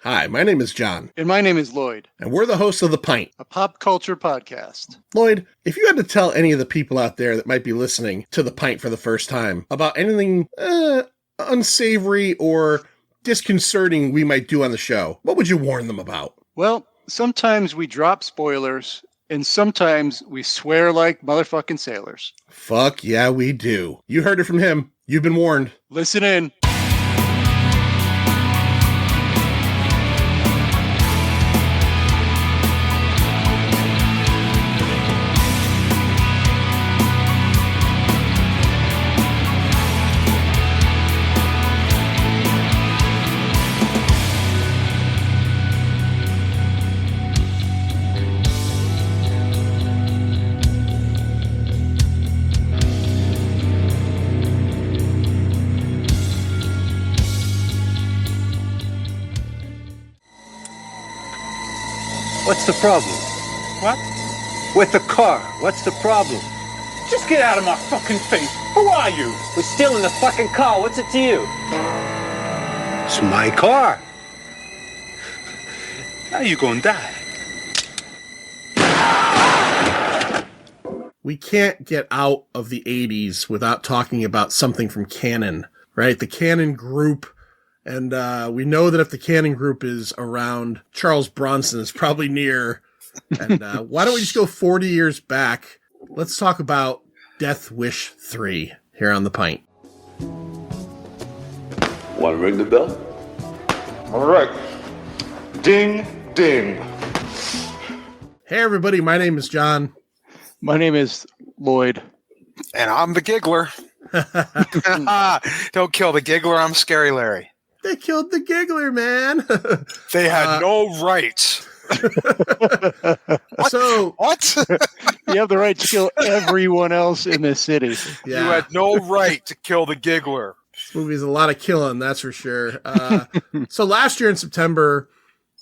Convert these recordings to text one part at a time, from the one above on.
Hi, my name is John. And my name is Lloyd. And we're the hosts of The Pint, a pop culture podcast. Lloyd, if you had to tell any of the people out there that might be listening to The Pint for the first time about anything unsavory or disconcerting we might do on the show, what would you warn them about? Well, sometimes we drop spoilers, and sometimes we swear like motherfucking sailors. Fuck yeah, we do. You heard it from him. You've been warned. Listen in. What's the problem? What? With the car. What's the problem? Just get out of my fucking face. Who are you? We're stealing the fucking car. What's it to you? It's my car. Now you gonna die. We can't get out of the 80s without talking about something from Cannon, right? The Cannon Group. And we know that if the Cannon Group is around, Charles Bronson is probably near. And why don't we just go 40 years back? Let's talk about Death Wish 3 here on The Pint. Want to ring the bell? All right. Ding, ding. Hey, everybody. My name is John. My name is Lloyd. And I'm the Giggler. Don't kill the Giggler. I'm Scary Larry. They killed the Giggler, man. They had no rights. What? You have the right to kill everyone else in this city. Yeah. You had no right to kill the Giggler. This movie's a lot of killing, that's for sure. So last year in September,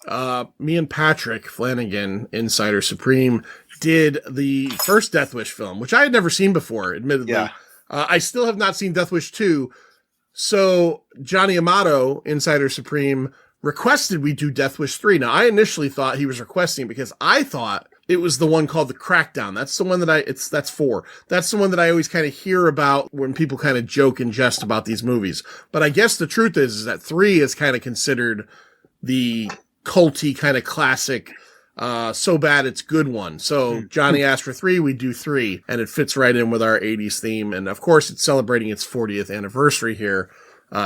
me and Patrick Flanagan, Insider Supreme, did the first Death Wish film, which I had never seen before, admittedly. Yeah. I still have not seen Death Wish 2. So Johnny Amato, Insider Supreme, requested we do Death Wish 3. Now, I initially thought he was requesting because I thought it was the one called The Crackdown. That's the one that that's 4. That's the one that I always kind of hear about when people kind of joke and jest about these movies. But I guess the truth is that 3 is kind of considered the culty kind of classic, so bad it's good one. So Johnny asked for 3, we do 3, and it fits right in with our 80s theme. And of course, it's celebrating its 40th anniversary here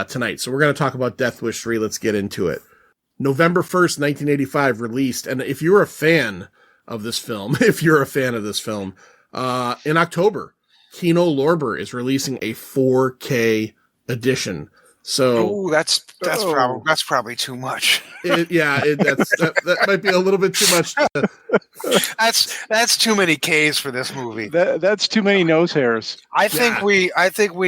tonight. So we're going to talk about Death Wish 3. Let's get into it. November 1st, 1985 released. And if you're a fan of this film, in October, Kino Lorber is releasing a 4K edition. So that's probably too much. That might be a little bit too much. That's too many Ks for this movie. That's too many nose hairs. I think we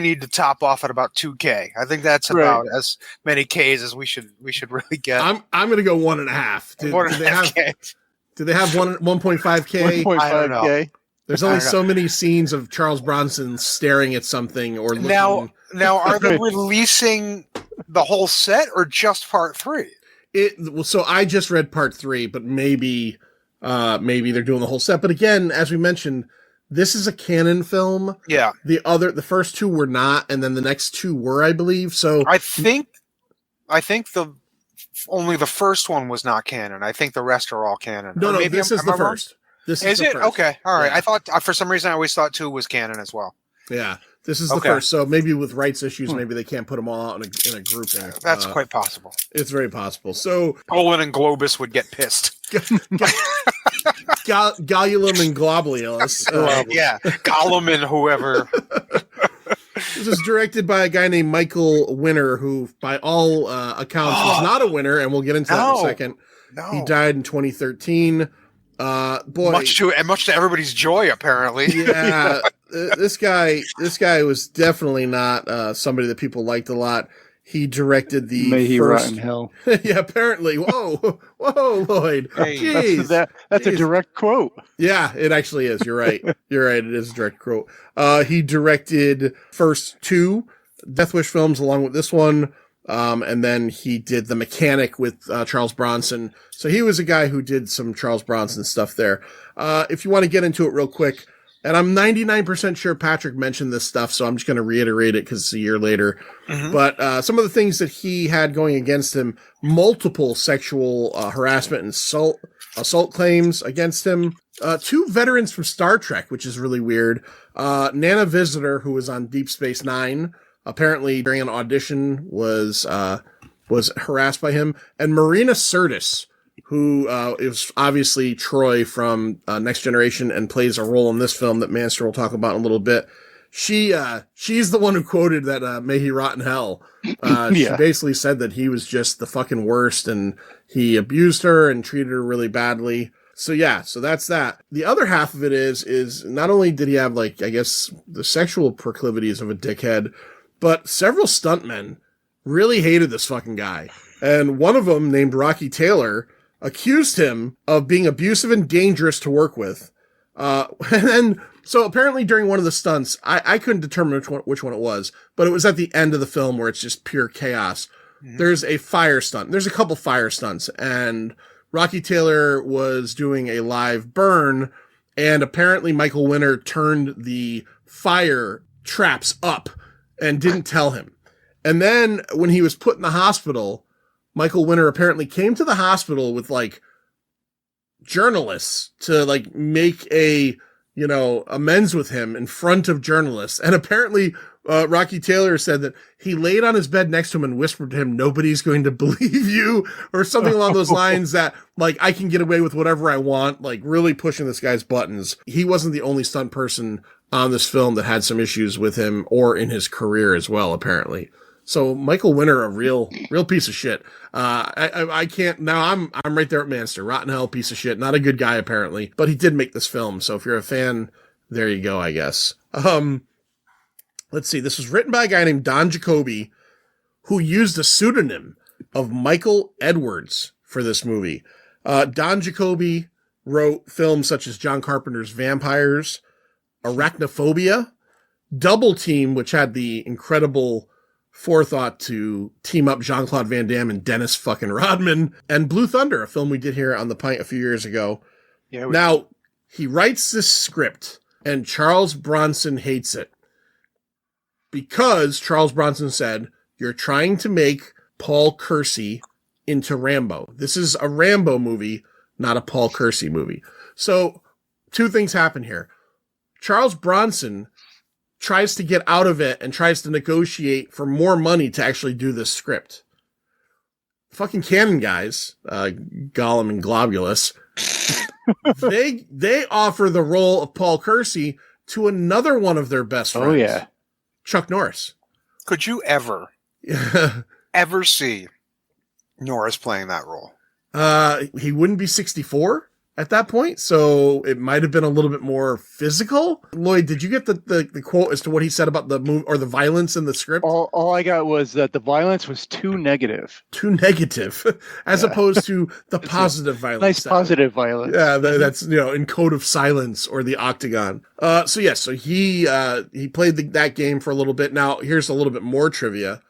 need to top off at about 2K. I think that's about as many Ks as we should really get. I'm going to go 1.5. Do they have 1.5K? 1.5K. There's only so many scenes of Charles Bronson staring at something or looking. Now, are they releasing the whole set or just part 3? So I just read part 3, but maybe they're doing the whole set. But again, as we mentioned, this is a Cannon film. Yeah. The first 2 were not, and then the next 2 were, I believe. So I think only the first one was not Cannon. I think the rest are all Cannon. No, this is the first. This is it? First. Okay. All right. Yeah. I thought for some reason I always thought 2 was Cannon as well. Yeah. This is the first, so maybe with rights issues, maybe they can't put them all out in a grouping. That's quite possible. It's very possible. So Olin and Globus would get pissed. Gollum and Globulus. Gollum and whoever. This is directed by a guy named Michael Winner, who, by all accounts, was not a winner, and we'll get into that in a second. No. He died in 2013. Much to everybody's joy, apparently. Yeah, this guy was definitely not somebody that people liked a lot. He directed the May he rot in hell. Yeah, apparently. Whoa, Lloyd. Hey, jeez. That's a direct quote. Yeah, it actually is. You're right. It is a direct quote. He directed first 2 Death Wish films along with this one. And then he did The Mechanic with Charles Bronson. So he was a guy who did some Charles Bronson stuff there. If you want to get into it real quick, and I'm 99% sure Patrick mentioned this stuff, so I'm just going to reiterate it because it's a year later. Mm-hmm. But some of the things that he had going against him, multiple sexual harassment and assault claims against him. 2 veterans from Star Trek, which is really weird. Nana Visitor, who was on Deep Space Nine, apparently during an audition was harassed by him. And Marina Sirtis, who is obviously Troy from Next Generation and plays a role in this film that Manster will talk about in a little bit. She's the one who quoted that may he rot in hell. She basically said that he was just the fucking worst and he abused her and treated her really badly. So that's that. The other half of it is not only did he have, like, I guess the sexual proclivities of a dickhead, but several stuntmen really hated this fucking guy. And one of them, named Rocky Taylor, accused him of being abusive and dangerous to work with. And then, so apparently during one of the stunts, I couldn't determine which one it was, but it was at the end of the film where it's just pure chaos. Mm-hmm. There's a fire stunt. There's a couple fire stunts, and Rocky Taylor was doing a live burn, and apparently Michael Winner turned the fire traps up and didn't tell him. And then when he was put in the hospital, Michael Winner apparently came to the hospital with, like, journalists to, like, make amends with him in front of journalists. And apparently Rocky Taylor said that he laid on his bed next to him and whispered to him, "Nobody's going to believe you," or something along those lines, that, like, I can get away with whatever I want, like, really pushing this guy's buttons. He wasn't the only stunt person on this film that had some issues with him or in his career as well, apparently. So Michael Winner, a real piece of shit. I can't, now I'm right there at Manster. Rotten hell, piece of shit. Not a good guy, apparently, but he did make this film. So if you're a fan, there you go, I guess. Let's see. This was written by a guy named Don Jacoby, who used a pseudonym of Michael Edwards for this movie. Don Jacoby wrote films such as John Carpenter's Vampires, Arachnophobia, Double Team, which had the incredible forethought to team up Jean-Claude Van Damme and Dennis fucking Rodman, and Blue Thunder, a film we did here on The Pint a few years ago. Yeah. Now, he writes this script, and Charles Bronson hates it. Because Charles Bronson said, "You're trying to make Paul Kersey into Rambo. This is a Rambo movie, not a Paul Kersey movie." So, 2 things happen here. Charles Bronson tries to get out of it and tries to negotiate for more money to actually do this script. Fucking Canon guys, Gollum and Globulus, they offer the role of Paul Kersey to another one of their best friends. Oh, yeah. Chuck Norris. Could you ever see Norris playing that role? He wouldn't be 64 at that point, so it might have been a little bit more physical. Lloyd, did you get the quote as to what he said about the movie or the violence in the script? All I got was that the violence was too negative. Too negative, as opposed to the positive violence. Nice positive violence. Yeah, that's, in Code of Silence or The Octagon. So he played that game for a little bit. Now, here's a little bit more trivia.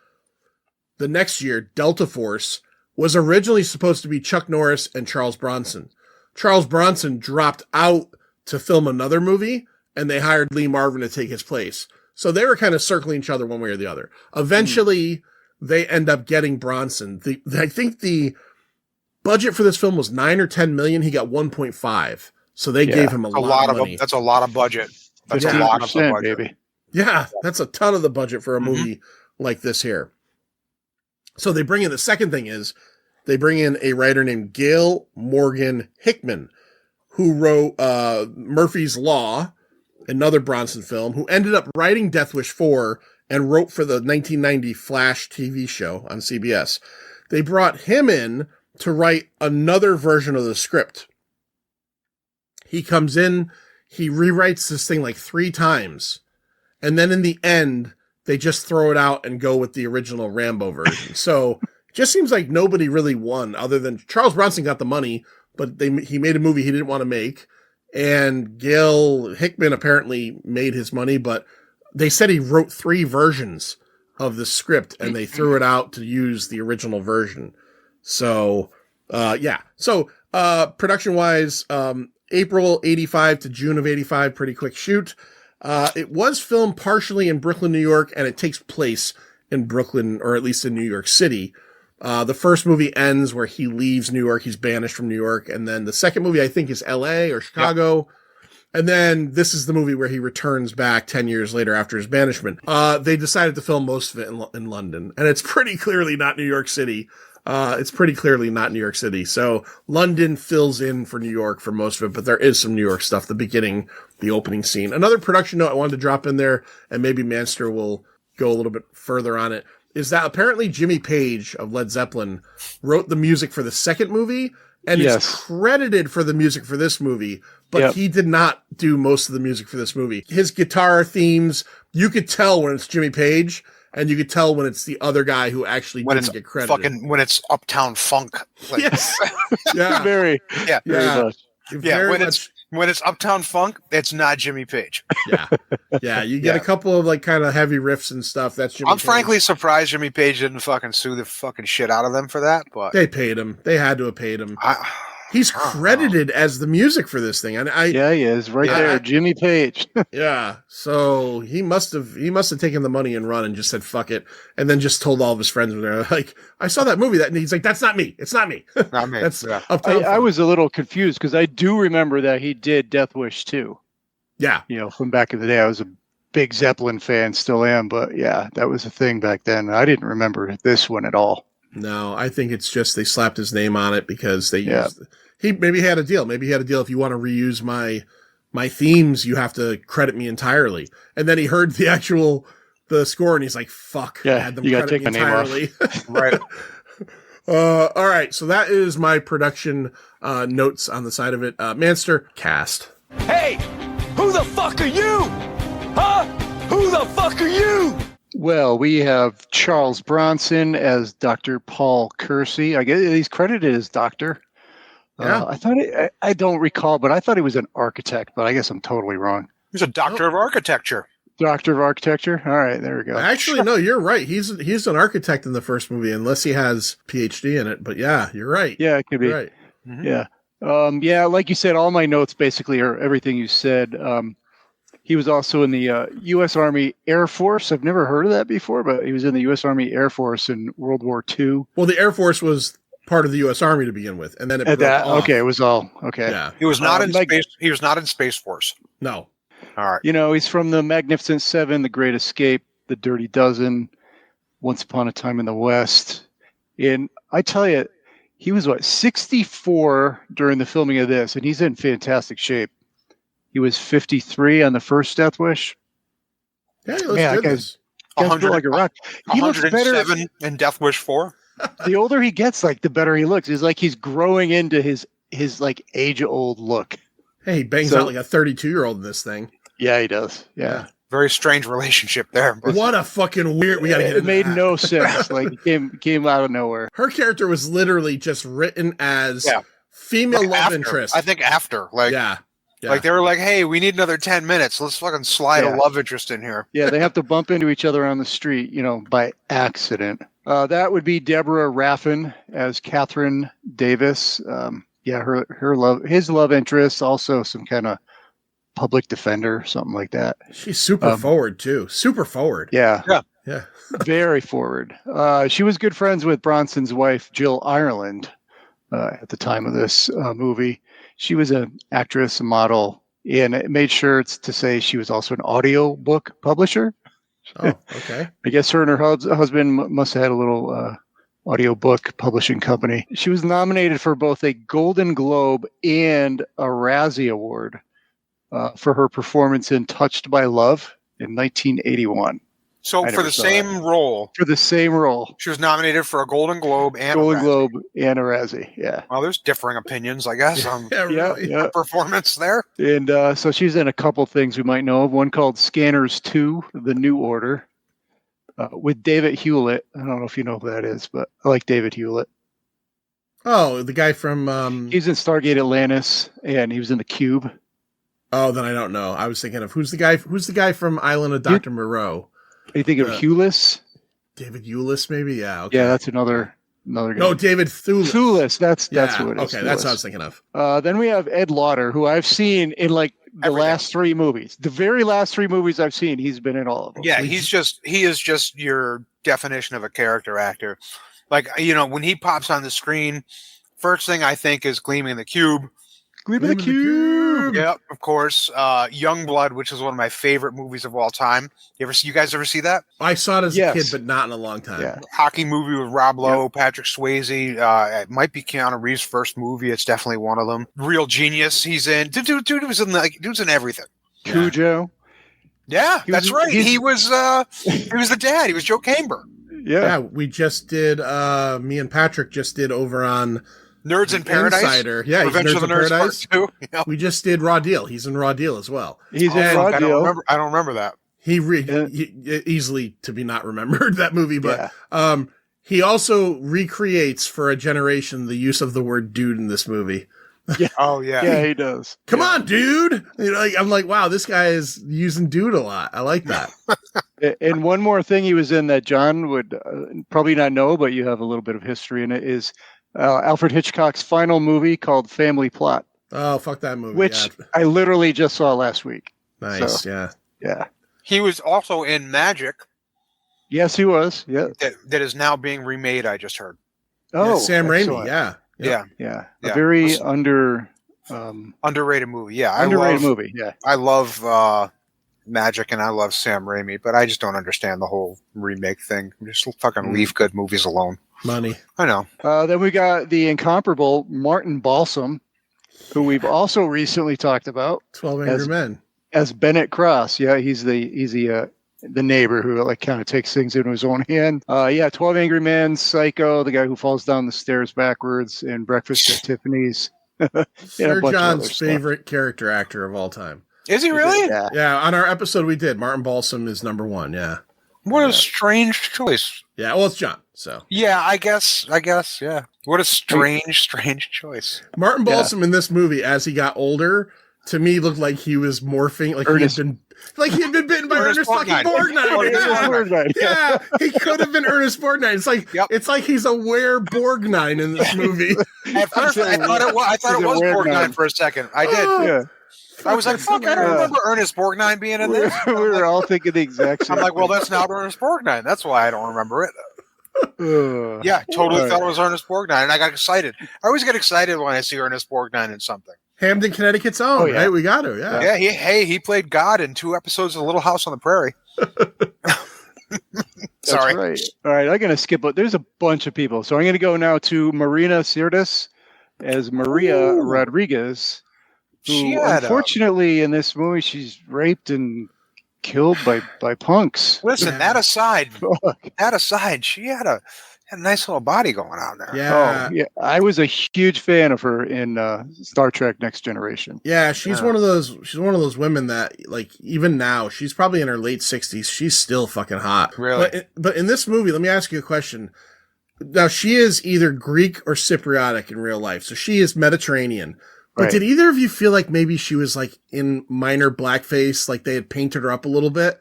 The next year, Delta Force was originally supposed to be Chuck Norris and Charles Bronson. Charles Bronson dropped out to film another movie, and they hired Lee Marvin to take his place. So they were kind of circling each other one way or the other. Eventually, they end up getting Bronson. I think the budget for this film was $9 or $10 million. He got 1.5. So they gave him a lot of money. That's a lot of budget. That's a lot of the budget. Baby. Yeah, that's a ton of the budget for a movie like this here. So they bring in, the second thing is, they bring in a writer named Gail Morgan Hickman, who wrote Murphy's Law, another Bronson film, who ended up writing Death Wish 4 and wrote for the 1990 Flash TV show on CBS. They brought him in to write another version of the script. He comes in, he rewrites this thing like 3 times, and then in the end, they just throw it out and go with the original Rambo version. So just seems like nobody really won, other than Charles Bronson got the money, but he made a movie he didn't want to make. And Gail Hickman apparently made his money, but they said he wrote 3 versions of the script, and they threw it out to use the original version. So, yeah. So, production wise, April 85 to June of 85, pretty quick shoot. It was filmed partially in Brooklyn, New York, and it takes place in Brooklyn, or at least in New York City. The first movie ends where he leaves New York. He's banished from New York. And then the second movie, I think, is LA or Chicago. Yep. And then this is the movie where he returns back 10 years later after his banishment. They decided to film most of it in London. And it's pretty clearly not New York City. So London fills in for New York for most of it, but there is some New York stuff, the beginning, the opening scene. Another production note I wanted to drop in there, and maybe Manster will go a little bit further on it, is that apparently Jimmy Page of Led Zeppelin wrote the music for the second movie and is credited for the music for this movie, but he did not do most of the music for this movie. His guitar themes, you could tell when it's Jimmy Page, and you could tell when it's the other guy who actually didn't get credited. When it's Uptown Funk. Like, yes. Yeah. Very much. When it's Uptown Funk, it's not Jimmy Page. Yeah. You get a couple of like kind of heavy riffs and stuff. That's Jimmy Page. Frankly surprised Jimmy Page didn't fucking sue the fucking shit out of them for that. But they paid him. They had to have paid him. He's credited as the music for this thing. And he is right there, Jimmy Page. Yeah. So he must have taken the money and run and just said, fuck it. And then just told all of his friends when they're like, I saw that movie and he's like, that's not me. It's not me. Not me. That's I was a little confused because I do remember that he did Death Wish 2. Yeah. From back in the day, I was a big Zeppelin fan, still am, but yeah, that was a thing back then. I didn't remember this one at all. No, I think it's just they slapped his name on it because they used he maybe had a deal. Maybe he had a deal. If you want to reuse my themes, you have to credit me entirely. And then he heard the score and he's like, fuck, I had them credit me entirely. Right. All right. So that is my production notes on the side of it. Manster, cast. Hey, who the fuck are you? Huh? Who the fuck are you? Well, we have Charles Bronson as Dr. Paul Kersey. I guess he's credited as doctor. Yeah. I don't recall, but I thought he was an architect, but I guess I'm totally wrong. He's a doctor of architecture. Doctor of architecture? All right, there we go. Actually, no, you're right. He's an architect in the first movie, unless he has PhD in it. But yeah, you're right. Yeah, it could be. Right. Mm-hmm. Yeah. Like you said, all my notes basically are everything you said. He was also in the U.S. Army Air Force. I've never heard of that before, but he was in the U.S. Army Air Force in World War II. Well, the Air Force was part of the U.S. Army to begin with, and then it broke off. Okay, it was all okay. Yeah, he was not in space. He was not in Space Force. No. All right. He's from the Magnificent Seven, The Great Escape, The Dirty Dozen, Once Upon a Time in the West. And I tell you, he was 64 during the filming of this, and he's in fantastic shape. He was 53 on the first Death Wish. Yeah, he looks good. Guy's built like a rock. He looks better in Death Wish 4. The older he gets, like the better he looks. He's like he's growing into his like age-old look. Hey, he bangs out like a 32-year-old in this thing. Yeah, he does. Yeah. Very strange relationship there. What a fucking weird. We gotta get. It made no sense. Like it came out of nowhere. Her character was literally just written as female love interest. I think after. Yeah. Like they were like, hey, we need another 10 minutes. Let's fucking slide a love interest in here. Yeah, they have to bump into each other on the street, by accident. That would be Deborah Raffin as Catherine Davis. His love interest, also some kind of public defender, something like that. She's super forward too. Super forward. Yeah. Yeah. Very forward. She was good friends with Bronson's wife, Jill Ireland, at the time of this movie. She was an actress, a model, and it made sure to say she was also an audio book publisher. Oh, okay. I guess her and her husband must have had a little audio book publishing company. She was nominated for both a Golden Globe and a Razzie Award for her performance in Touched by Love in 1981. So for the same role. For the same role. She was nominated for a Golden Globe and a Razzie. Yeah. Well, there's differing opinions, I guess, on her performance there. And so she's in a couple things we might know of. One called Scanners 2, The New Order, with David Hewlett. I don't know if you know who that is, but I like David Hewlett. Oh, the guy from... He's in Stargate Atlantis, and he was in The Cube. Oh, then I don't know. I was thinking of who's the guy from Island of Dr. Moreau. Are you thinking of Hewless? David Eulis, maybe. Yeah. Okay. Yeah, that's another guy. No, David Thewlis. Thewlis. That's Yeah, what it is. okay, that's Thewlis. what I was thinking of. Then we have Ed Lauder, who I've seen in like the Everything. last 3 movies. The very last 3 movies I've seen, he's been in all of them. Yeah, he is just your definition of a character actor. Like, when he pops on the screen, first thing I think is Gleaming the Cube. Gleaming the Cube. Yep, of course. Youngblood, which is one of my favorite movies of all time. You guys ever see that? I saw it as Yes. a kid, but not in a long time. Yeah. Hockey movie with Rob Lowe, Patrick Swayze. It might be Keanu Reeves' first movie. It's definitely one of them. Real Genius. He's in. Dude was in everything. Cujo. Yeah, that's right. he's- He was the dad. He was Joe Camber. Yeah, we just did. Me and Patrick just did over on Nerds in Paradise. Insider. Yeah, he's Revenge of Nerds the in Nerds Paradise. Part 2. Yeah. We just did Raw Deal. He's in Raw Deal as well. He's in Oh, Raw fuck, Deal. I don't remember that. He easily to be not remembered, that movie, but Yeah. he also recreates for a generation the use of the word dude in this movie. Oh yeah. Yeah, he does. Come on, dude. I'm like, wow, this guy is using dude a lot. I like that. And one more thing he was in that John would probably not know, but you have a little bit of history in it, is Alfred Hitchcock's final movie called Family Plot, Oh, fuck that movie. which Yeah. I literally just saw last week. Nice. So- Yeah. Yeah. He was also in Magic Yes, he was. Yeah. that is now being remade. I just heard. Oh, Yeah, Sam Raimi. excellent. Yeah. Yeah. Yeah. Yeah. A very Listen. Underrated movie. Yeah, underrated movie. Yeah. I love Magic and I love Sam Raimi, but I just don't understand the whole remake thing. Just fucking leave good movies alone. Money. I know. Then we got the incomparable Martin Balsam, who we've also recently talked about 12 Angry As- Men. as Bennett Cross. Yeah, he's the neighbor who like kind of takes things into his own hand. 12 Angry Men, Psycho, the guy who falls down the stairs backwards, and Breakfast at Tiffany's. Sir bunch of other John's stuff. favorite character actor of all time. Is he really? Yeah. Yeah, on our episode we did, Martin Balsam is number 1. Yeah. What a strange choice. Yeah, well, it's John. So Yeah, I guess. Yeah. What a strange choice. Martin Balsam in this movie, as he got older, to me looked like he was morphing, like Ernest. he had been bitten by Ernest Ernest fucking Borgnine. Borgnine. Yeah, he could have been Ernest Borgnine. It's like Yep. it's like he's a were Borgnine in this movie. At first, I thought it was weird Borgnine man. for a second. I did. Yeah. I was like, fuck, I don't remember Ernest Borgnine being in this. we were all thinking the exact same I'm like, well, thing. that's not Ernest Borgnine. That's why I don't remember it. Ugh. Yeah, totally Right. thought it was Ernest Borgnine, and I got excited. I always get excited when I see Ernest Borgnine in something. Hamden, Connecticut's own, Oh, yeah. right? We got to, yeah. Yeah, he played God in 2 episodes of Little House on the Prairie. That's Sorry. right. All right, I'm going to skip it. There's a bunch of people. So I'm going to go now to Marina Sirtis as Maria Rodriguez, who She had unfortunately in this movie she's raped and killed by punks. Listen, that aside, she had a nice little body going on there. Yeah. Oh, yeah. I was a huge fan of her in Star Trek Next Generation. Yeah, she's one of those women that, like, even now, she's probably in her late 60s. She's still fucking hot. Really? But in this movie, let me ask you a question. Now, she is either Greek or Cypriotic in real life, so she is Mediterranean. But Right. did either of you feel like maybe she was, like, in minor blackface, like they had painted her up a little bit?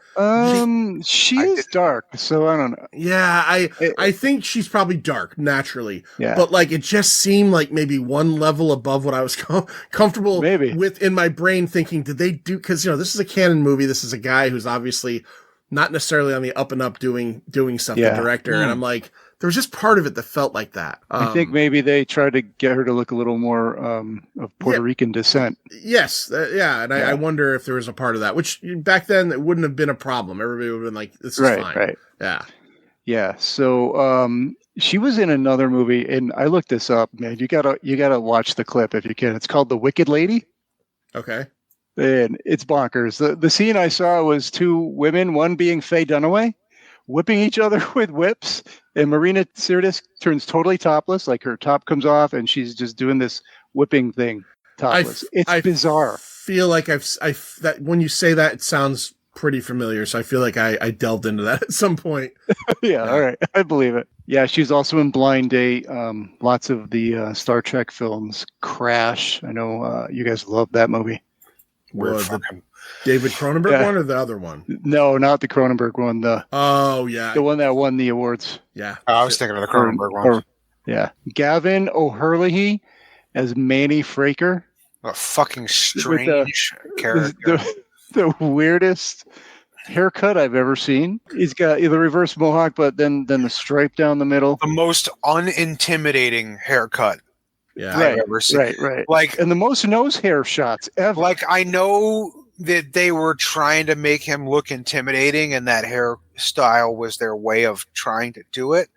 She is dark, so I don't know. Yeah, I think she's probably dark, naturally. Yeah. But, like, it just seemed like maybe one level above what I was comfortable Maybe. with in my brain thinking, did they do, because, this is a canon movie. This is a guy who's obviously not necessarily on the up and up doing stuff, Yeah. the director. And I'm like, there was just part of it that felt like that. I think maybe they tried to get her to look a little more of Puerto Rican descent. Yes. And I wonder if there was a part of that, which back then it wouldn't have been a problem. Everybody would have been like, this is fine. Right. Yeah. Yeah. So she was in another movie, and I looked this up, man. You gotta watch the clip if you can. It's called The Wicked Lady. Okay. And it's bonkers. The scene I saw was 2 women, one being Faye Dunaway, whipping each other with whips, and Marina Sirtis turns totally topless, like her top comes off, and she's just doing this whipping thing topless. It's bizarre. Feel like that when you say that, it sounds pretty familiar. So I feel like I delved into that at some point. Yeah, all right, I believe it. Yeah, she's also in Blind Date. Lots of the Star Trek films. Crash. I know you guys love that movie. Weird the fucking. David Cronenberg Yeah. one or the other one? No, not the Cronenberg one. The Yeah. one that won the awards. Yeah. I was thinking of the Cronenberg one. Yeah. Gavin O'Hurley as Manny Fraker. A fucking strange character. The weirdest haircut I've ever seen. He's got the reverse mohawk, but then the stripe down the middle. The most unintimidating haircut Yeah. I've ever seen. Right. Like, And the most nose hair shots ever. like I know that they were trying to make him look intimidating, and that hairstyle was their way of trying to do it.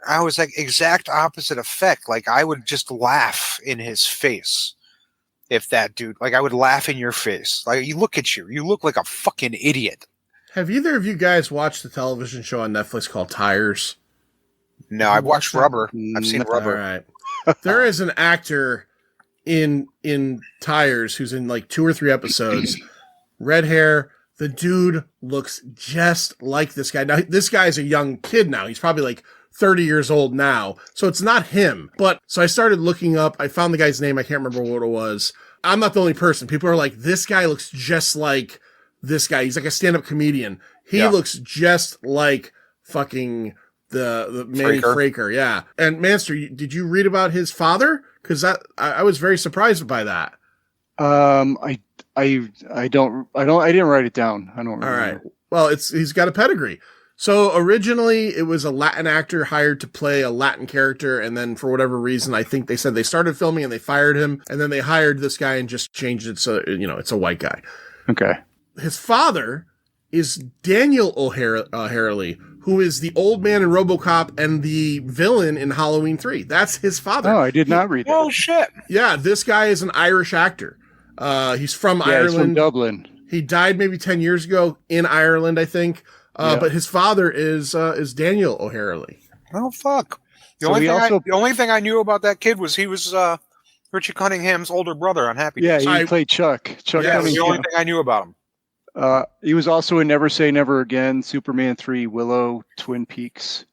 I was like, exact opposite effect. Like, I would just laugh in his face if that dude, like, I would laugh in your face. Like, you look at you look like a fucking idiot. Have either of you guys watched the television show on Netflix called Tires? No, I've watched Rubber. I've seen No. Rubber. All right. There is an actor in Tires who's in like 2 or 3 episodes. Red hair. The dude looks just like this guy. Now, this guy's a young kid now. He's probably like 30 years old now. So it's not him. But so I started looking up. I found the guy's name. I can't remember what it was. I'm not the only person. People are like, this guy looks just like this guy. He's like a stand-up comedian. He looks just like fucking the Manny Fraker. Yeah. And Manster, did you read about his father? Because I was very surprised by that. I didn't write it down. I don't remember. All right. Well, he's got a pedigree. So originally it was a Latin actor hired to play a Latin character. And then for whatever reason, I think they said they started filming and they fired him. And then they hired this guy and just changed it. So, it's a white guy. Okay. His father is Daniel O'Hurley, who is the old man in RoboCop and the villain in Halloween 3. That's his father. Oh, I did not read that. Oh, shit. Yeah, this guy is an Irish actor. He's from Ireland. He's from Dublin. He died maybe 10 years ago in Ireland, I think. But his father is Daniel O'Hurley. Oh, fuck. The So only thing I knew about that kid was he was Richie Cunningham's older brother on Happy Days. Yeah, he played Chuck. Chuck Yeah, that was the only Cunningham. thing I knew about him. He was also in Never Say Never Again, Superman 3, Willow, Twin Peaks.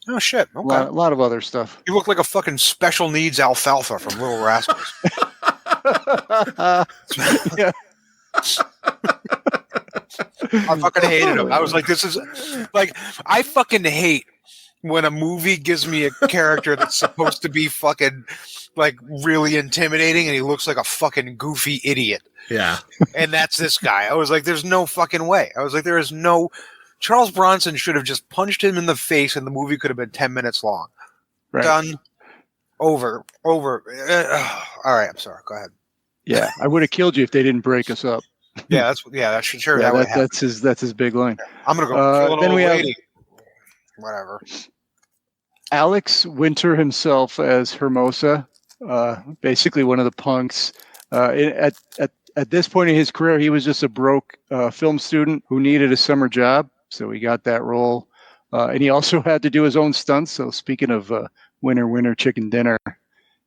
Oh, shit. A Okay. lot of other stuff. You look like a fucking special needs alfalfa from Little Rascals. Yeah. I fucking hated him. I was like, this is like, I fucking hate when a movie gives me a character that's supposed to be fucking like really intimidating and he looks like a fucking goofy idiot. Yeah. And that's this guy. I was like, there's no fucking way. I was like, there is no. Charles Bronson should have just punched him in the face and the movie could have been 10 minutes long. Right. Done. Over. All right. I'm sorry. Go ahead. Yeah, I would have killed you if they didn't break us up. That's sure. Yeah, that would happen. that's his big line. I'm gonna go kill an then old we have- lady. Whatever. Alex Winter himself as Hermosa, basically one of the punks. At this point in his career, he was just a broke film student who needed a summer job, so he got that role. And he also had to do his own stunts. So speaking of winner, chicken dinner,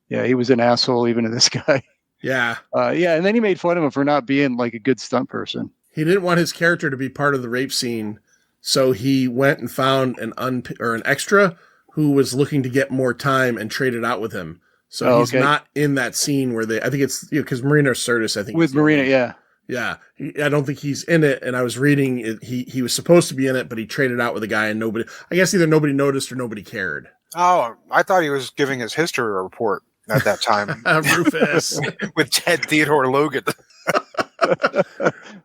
yeah, he was an asshole even to this guy. Yeah. And then he made fun of him for not being like a good stunt person. He didn't want his character to be part of the rape scene, so he went and found an extra who was looking to get more time and traded out with him. So he's not in that scene where I think it's because Marina Sirtis, I think. With Marina, yeah. Yeah. I don't think he's in it. And I was reading it. He was supposed to be in it, but he traded out with a guy and I guess either nobody noticed or nobody cared. Oh, I thought he was giving his history report at that time. Rufus. With Ted Theodore Logan.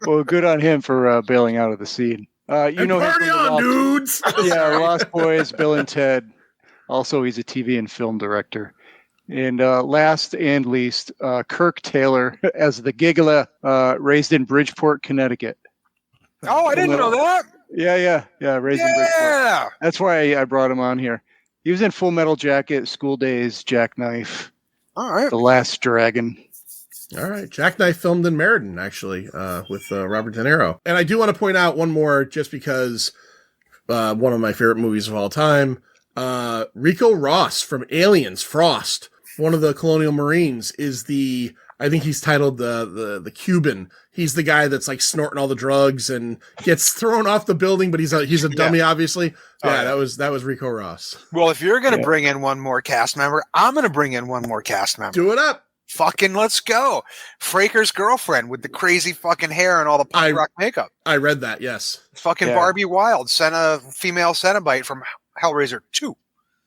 Well, good on him for bailing out of the scene. You know, party on, dudes. Yeah, Lost Boys, Bill and Ted. Also, he's a TV and film director. And last and least, Kirk Taylor as the Giggler, raised in Bridgeport, Connecticut. Oh, I didn't know that. Yeah, raised in Bridgeport. Yeah. That's why I brought him on here. He was in Full Metal Jacket, School Days, Jackknife, All right. The Last Dragon. All right. Jackknife filmed in Meriden, actually, with Robert De Niro. And I do want to point out one more, just because one of my favorite movies of all time, Rico Ross from Aliens, Frost, one of the Colonial Marines, is I think he's titled the Cuban. He's the guy that's like snorting all the drugs and gets thrown off the building, but he's a dummy, obviously. Yeah, that was Rico Ross. Well, if you're going to bring in one more cast member, I'm going to bring in one more cast member. Do it up. Fucking let's go. Fraker's girlfriend with the crazy fucking hair and all the punk rock makeup. I read that, yes. Fucking Barbie Wilde sent a female Cenobite from Hellraiser 2.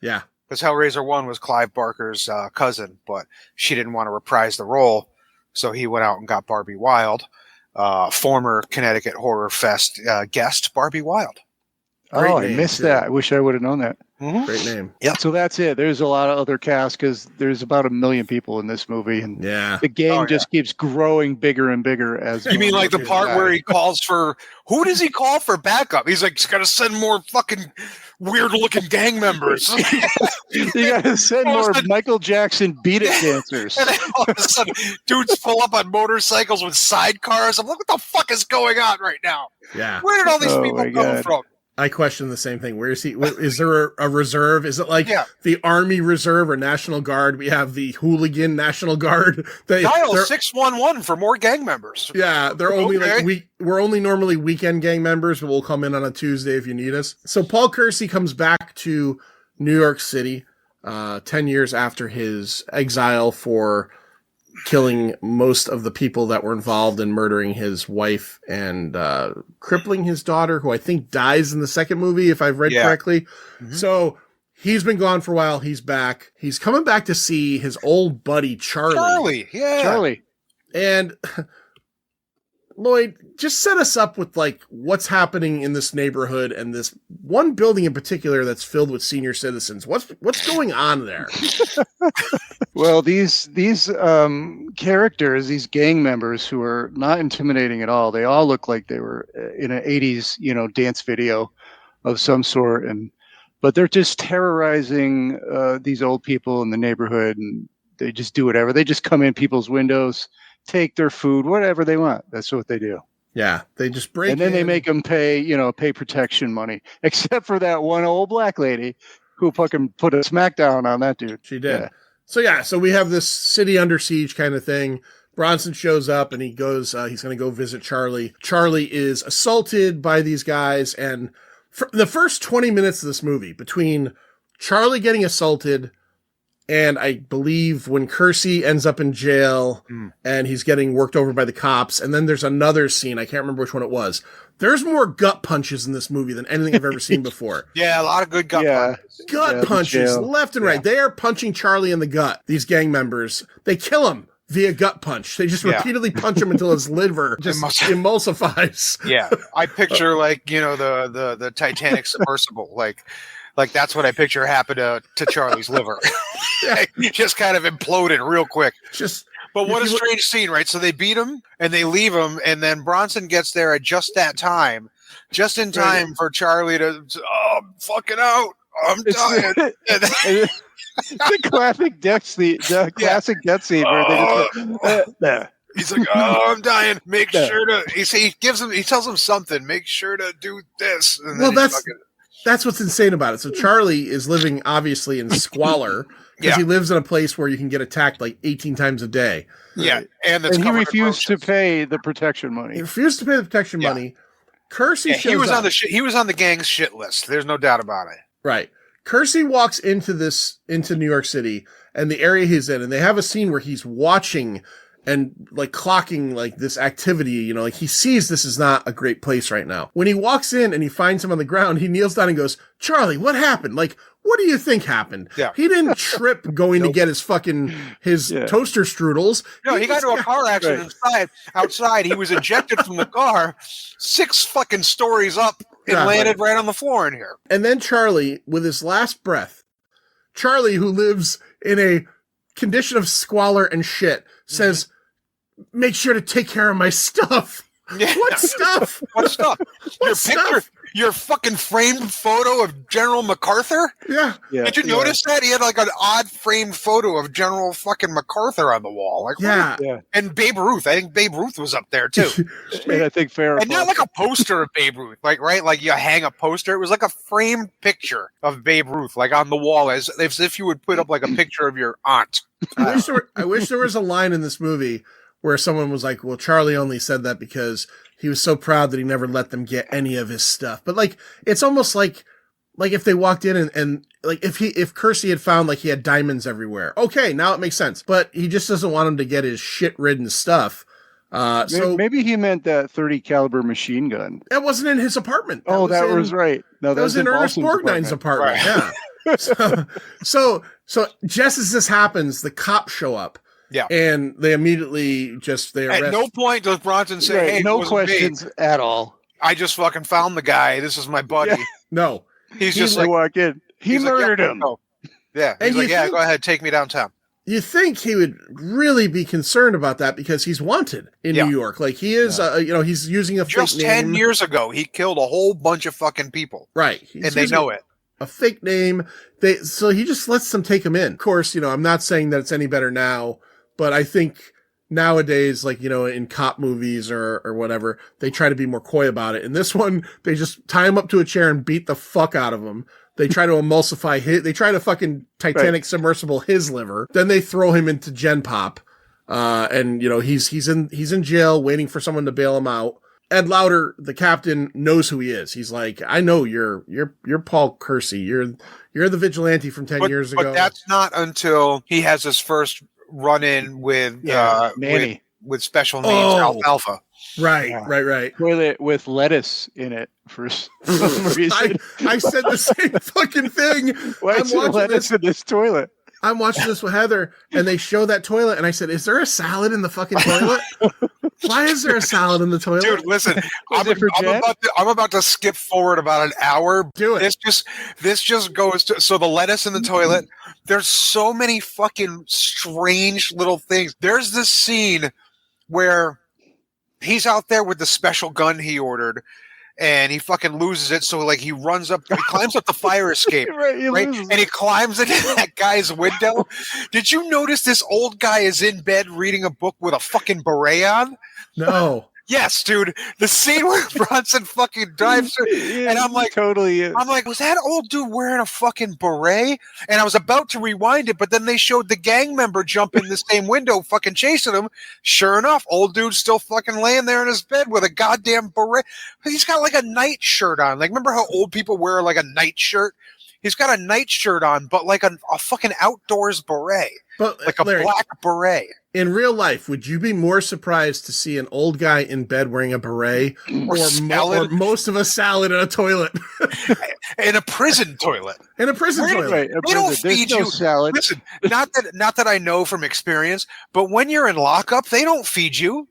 Yeah. Because Hellraiser 1 was Clive Barker's cousin, but she didn't want to reprise the role, so he went out and got Barbie Wilde, former Connecticut Horror Fest guest Barbie Wilde. Great I name, missed too. that. I wish I would have known that. Mm-hmm. Great name. Yeah. So that's it. There's a lot of other cast because there's about 1 million people in this movie, and Yeah. the gang just keeps growing bigger and bigger as. You mean like the part where he calls for, who does he call for backup? He's like, he's got to send more fucking weird looking gang members. You got to send more Michael Jackson Beat It dancers. And then all of a sudden, dudes pull up on motorcycles with sidecars. I'm like, what the fuck is going on right now? Yeah. Where did all these people my come God. from? I question the same thing. Where is he? Is there a reserve? Is it like the Army Reserve or National Guard? We have the hooligan National Guard. Dial 611 for more gang members. Yeah, they're only we're only normally weekend gang members, but we'll come in on a Tuesday if you need us. So Paul Kersey comes back to New York City 10 years after his exile for killing most of the people that were involved in murdering his wife and crippling his daughter, who I think dies in the second movie, if I've read correctly. Mm-hmm. So he's been gone for a while. He's back. He's coming back to see his old buddy, Charlie. Charlie. And Lloyd, just set us up with like what's happening in this neighborhood and this one building in particular that's filled with senior citizens. What's going on there? Well, these characters, these gang members who are not intimidating at all, they all look like they were in an 80s, dance video of some sort, but they're just terrorizing these old people in the neighborhood, and they just do whatever. They just come in people's windows, take their food, whatever they want. That's what they do. Yeah, they just break and then in. they make them pay protection money, except for that one old black lady who fucking put a smackdown on that dude. She did. So we have this city under siege kind of thing. Bronson shows up and he goes, he's going to go visit Charlie. Charlie is assaulted by these guys. And for the first 20 minutes of this movie, between Charlie getting assaulted and I believe when Kersey ends up in jail and he's getting worked over by the cops, and then there's another scene, I can't remember which one it was. There's more gut punches in this movie than anything I've ever seen before. Yeah, a lot of good gut punches. Gut punches, left and right. They are punching Charlie in the gut, these gang members. They kill him via gut punch. They just repeatedly punch him until his liver just emulsifies. Yeah, I picture the Titanic submersible, like that's what I picture happened to Charlie's liver. He just kind of imploded real quick. But what a strange scene, right? So they beat him and they leave him, and then Bronson gets there at just that time, just in time for Charlie to, I'm fucking out. I'm dying. The classic death scene. The classic death scene where they just he's like, I'm dying. Make sure to. He tells him something. Make sure to do this. And then that's what's insane about it. So Charlie is living obviously in squalor because he lives in a place where you can get attacked like 18 times a day. Yeah, and he refused to pay the protection money. He refused to pay the protection money. Kersey shows he was up. he was on the gang's shit list. There's no doubt about it. Right. Kersey walks into New York City and the area he's in, and they have a scene where he's watching and like clocking like this activity, like he sees this is not a great place right now. When he walks in and he finds him on the ground, he kneels down and goes, Charlie, what happened? Like, what do you think happened? Yeah. He didn't trip going to get his toaster strudels. No, he got into a car accident outside. He was ejected from the car 6 fucking stories up and landed right on the floor in here. And then Charlie, with his last breath, Charlie, who lives in a condition of squalor and shit, says, make sure to take care of my stuff. Yeah. What stuff? What stuff? Your fucking framed photo of General MacArthur? Yeah. Did you notice that? He had like an odd framed photo of General fucking MacArthur on the wall. Like, yeah. And Babe Ruth. I think Babe Ruth was up there too. And I think And not like a poster of Babe Ruth, like, right? Like you hang a poster. It was like a framed picture of Babe Ruth, like on the wall, as if you would put up like a picture of your aunt. I wish there was a line in this movie where someone was like, well, Charlie only said that because he was so proud that he never let them get any of his stuff. But like, it's almost like like if they walked in and like if Kersey had found like he had diamonds everywhere, okay, now it makes sense. But he just doesn't want him to get his shit-ridden stuff. So maybe he meant that 30 caliber machine gun. that wasn't in his apartment. That was right. No, that was in Ernest Borgnine's apartment. Right. Yeah. so just as this happens, the cops show up. Yeah. And they immediately they arrest. At no point does Bronson say, right, "Hey, no questions at all. I just fucking found the guy. This is my buddy." Yeah. No. He's just like, walk in. He murdered him. Yeah. He's like, "Yeah, go ahead, take me downtown." You think he would really be concerned about that because he's wanted in New York. Like he is, he's using a just fake name. 10 years ago, he killed a whole bunch of fucking people. Right. And they know it. A fake name. So he just lets them take him in. Of course, I'm not saying that it's any better now, but I think nowadays, like, in cop movies or whatever, they try to be more coy about it. In this one, they just tie him up to a chair and beat the fuck out of him. They try to emulsify they try to fucking Titanic submersible his liver. Then they throw him into Gen Pop. And he's in jail waiting for someone to bail him out. Ed Lauder, the captain, knows who he is. He's like, I know you're Paul Kersey. You're the vigilante from 10 years ago. But that's not until he has his first run-in with Manny. With special needs Alfalfa. Right. Toilet with lettuce in it for some reason. I said the same fucking thing. Why is there lettuce in this toilet? I'm watching this with Heather, and they show that toilet, and I said, "Is there a salad in the fucking toilet? Why is there a salad in the toilet?" Dude, listen, I'm about to skip forward about an hour. Do it. This just goes to so the lettuce in the toilet. There's so many fucking strange little things. There's this scene where he's out there with the special gun he ordered. And he fucking loses it, so like he climbs up the fire escape, right? And he climbs into that guy's window. Did you notice this old guy is in bed reading a book with a fucking beret on? No. Yes, dude. The scene where Bronson fucking dives through, and I'm like, totally. I'm like, was that old dude wearing a fucking beret? And I was about to rewind it, but then they showed the gang member jump in the same window, fucking chasing him. Sure enough, old dude's still fucking laying there in his bed with a goddamn beret. He's got like a night shirt on. Like, remember how old people wear like a night shirt? He's got a night shirt on, but like a fucking outdoors beret. But like a Larry, black beret. In real life, would you be more surprised to see an old guy in bed wearing a beret or most of a salad in a toilet? In a prison toilet. In a prison toilet. Right, they don't feed you salad. Listen, not that I know from experience, but when you're in lockup, they don't feed you.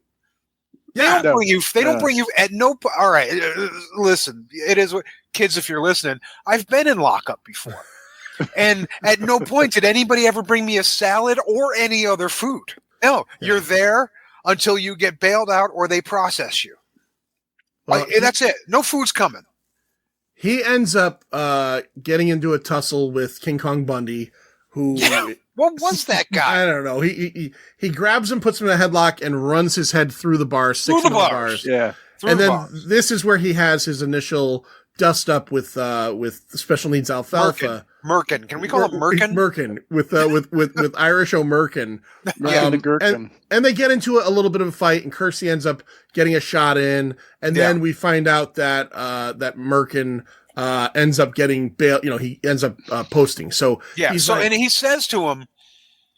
They don't bring you at no. All right, listen. It is what kids. If you're listening, I've been in lockup before, and at no point did anybody ever bring me a salad or any other food. No, you're there until you get bailed out or they process you. Well, that's it. No food's coming. He ends up getting into a tussle with King Kong Bundy, who. Yeah. What was that guy? I don't know. He grabs him, puts him in a headlock, and runs his head through the bars, six of the bars. Yeah. And then this is where he has his initial dust up with special needs Alfalfa. Merkin. Can we call him Merkin? Merkin with Irish O'Merkin. The Gherkin. And they get into a little bit of a fight, and Kersey ends up getting a shot in, and then we find out that that Merkin ends up getting bail. He ends up posting. So and he says to him,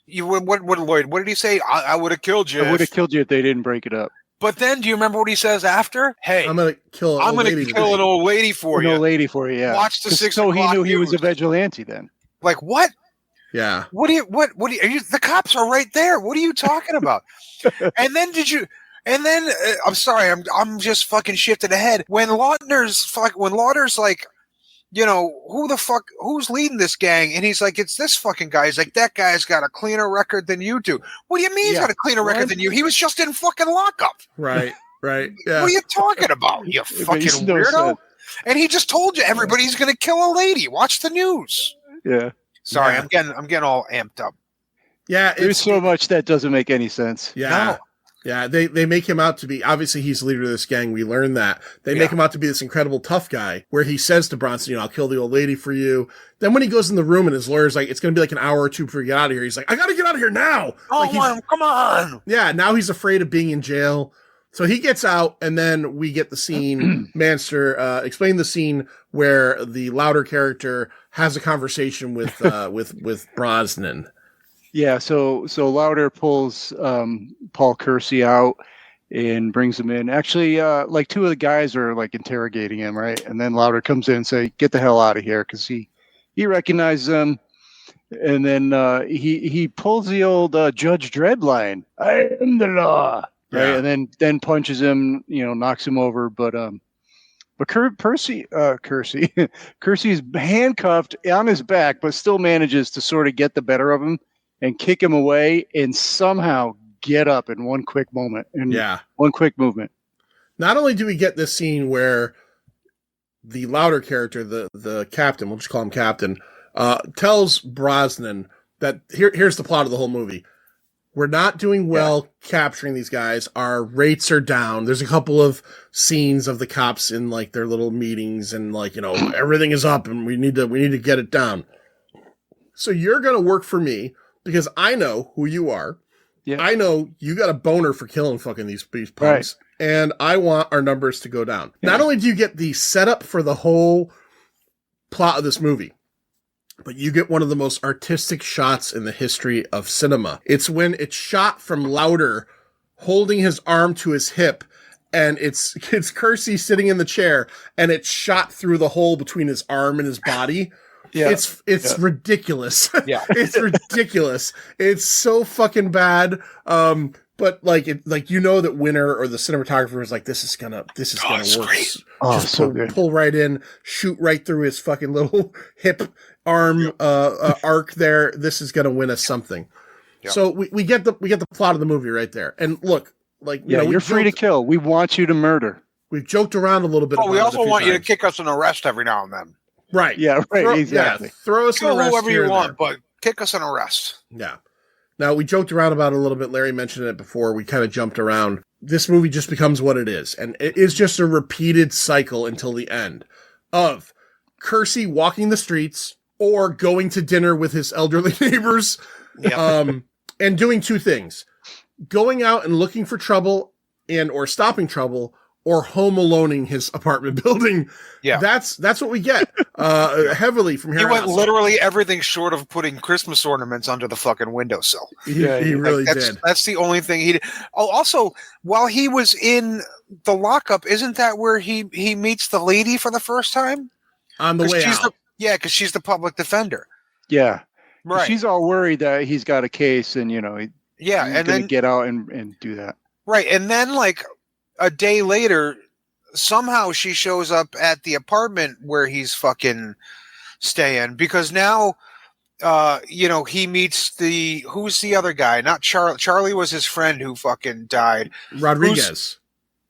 "What Lloyd? What did he say? I would have killed you. I would have killed you if they didn't break it up." But then, do you remember what he says after? Hey, I'm gonna kill an old lady for you. An old lady for you. Yeah. Watch the 6 So o'clock he knew he news. was a vigilante then. Like what? Yeah. What are you? The cops are right there. What are you talking about? And then I'm sorry. I'm just fucking shifted ahead. When Lauder's like, who's leading this gang? And he's like, it's this fucking guy. He's like, that guy's got a cleaner record than you do. What do you mean he's got a cleaner record than you? He was just in fucking lockup. Right. Yeah. What are you talking about, you fucking weirdo? And he just told you everybody's going to kill a lady. Watch the news. Yeah. Sorry, Yeah. I'm getting all amped up. Yeah. There's so much that doesn't make any sense. Yeah. No. Yeah, they make him out to be, obviously he's the leader of this gang, we learn that. They make him out to be this incredible tough guy, where he says to Bronson, I'll kill the old lady for you. Then when he goes in the room and his lawyer's like, it's going to be like an hour or two before you get out of here, he's like, I got to get out of here now! Oh, come on! Yeah, now he's afraid of being in jail. So he gets out, and then we get the scene. Manster, explain the scene where the Louder character has a conversation with with Brosnan. Yeah, so Louder pulls Paul Kersey out and brings him in. Actually, like two of the guys are like interrogating him, right? And then Louder comes in and say, "Get the hell out of here," because he recognizes them. And then he pulls the old Judge Dredd line, "I am the law." Right, Yeah. and then punches him, knocks him over. But Kersey Kersey's handcuffed on his back, but still manages to sort of get the better of him and kick him away, and somehow get up in one quick moment. One quick movement. Not only do we get this scene where the Louder character, the captain, we'll just call him Captain, tells Brosnan that here's the plot of the whole movie. We're not doing well capturing these guys. Our rates are down. There's a couple of scenes of the cops in like their little meetings and like, everything is up and we need to get it down. So you're going to work for me because I know who you are. Yeah. I know you got a boner for killing fucking these punks. Right. And I want our numbers to go down. Yeah. Not only do you get the setup for the whole plot of this movie, but you get one of the most artistic shots in the history of cinema. It's when it's shot from Louder holding his arm to his hip, and it's Kersey sitting in the chair, and it's shot through the hole between his arm and his body. Yeah. It's ridiculous. Yeah. It's ridiculous. It's so fucking bad. But that Winner or the cinematographer is like, this is gonna work. Great. Just pull right in, shoot right through his fucking little hip arm arc there. This is gonna win us something. Yep. So we get the plot of the movie right there. And look, you're free to kill. We want you to murder. We've joked around a little bit. Oh, we also want you to kick us in arrest every now and then. Right. Yeah. Right. Exactly. Yeah, throw us in arrest whoever you want, there. but kick us in arrest. Yeah. Now, we joked around about it a little bit. Larry mentioned it before. We kind of jumped around. This movie just becomes what it is. And it is just a repeated cycle until the end of Kersey walking the streets or going to dinner with his elderly neighbors. Yep. And doing two things. Going out and looking for trouble or stopping trouble, or home aloneing his apartment building. Yeah. That's what we get heavily from here. He went literally everything short of putting Christmas ornaments under the fucking windowsill. Yeah, he really did. That's the only thing he did. Oh, also, while he was in the lockup, isn't that where he meets the lady for the first time? On the way out. Because she's the public defender. Yeah. Right. She's all worried that he's got a case and, he's and going then to get out and do that. Right. And then, a day later, somehow she shows up at the apartment where he's fucking staying, because now, he meets who's the other guy? Not Charlie. Charlie was his friend who fucking died. Rodriguez.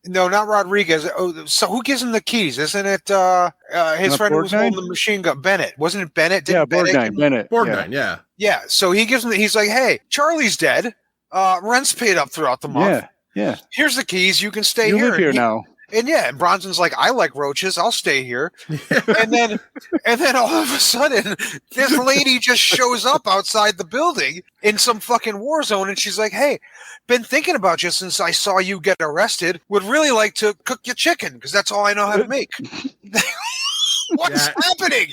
No, not Rodriguez. Oh, so who gives him the keys? Isn't it his friend who was holding the machine gun? Bennett. Wasn't it Bennett? Bennett. Borgnine, yeah. Yeah. So he gives him. He's like, hey, Charlie's dead. Rent's paid up throughout the month. Yeah. Here's the keys. You can stay here. You live here now. And Bronson's like, I like roaches. I'll stay here. and then all of a sudden, this lady just shows up outside the building in some fucking war zone, and she's like, hey, been thinking about you since I saw you get arrested. Would really like to cook your chicken because that's all I know how to make. What's happening?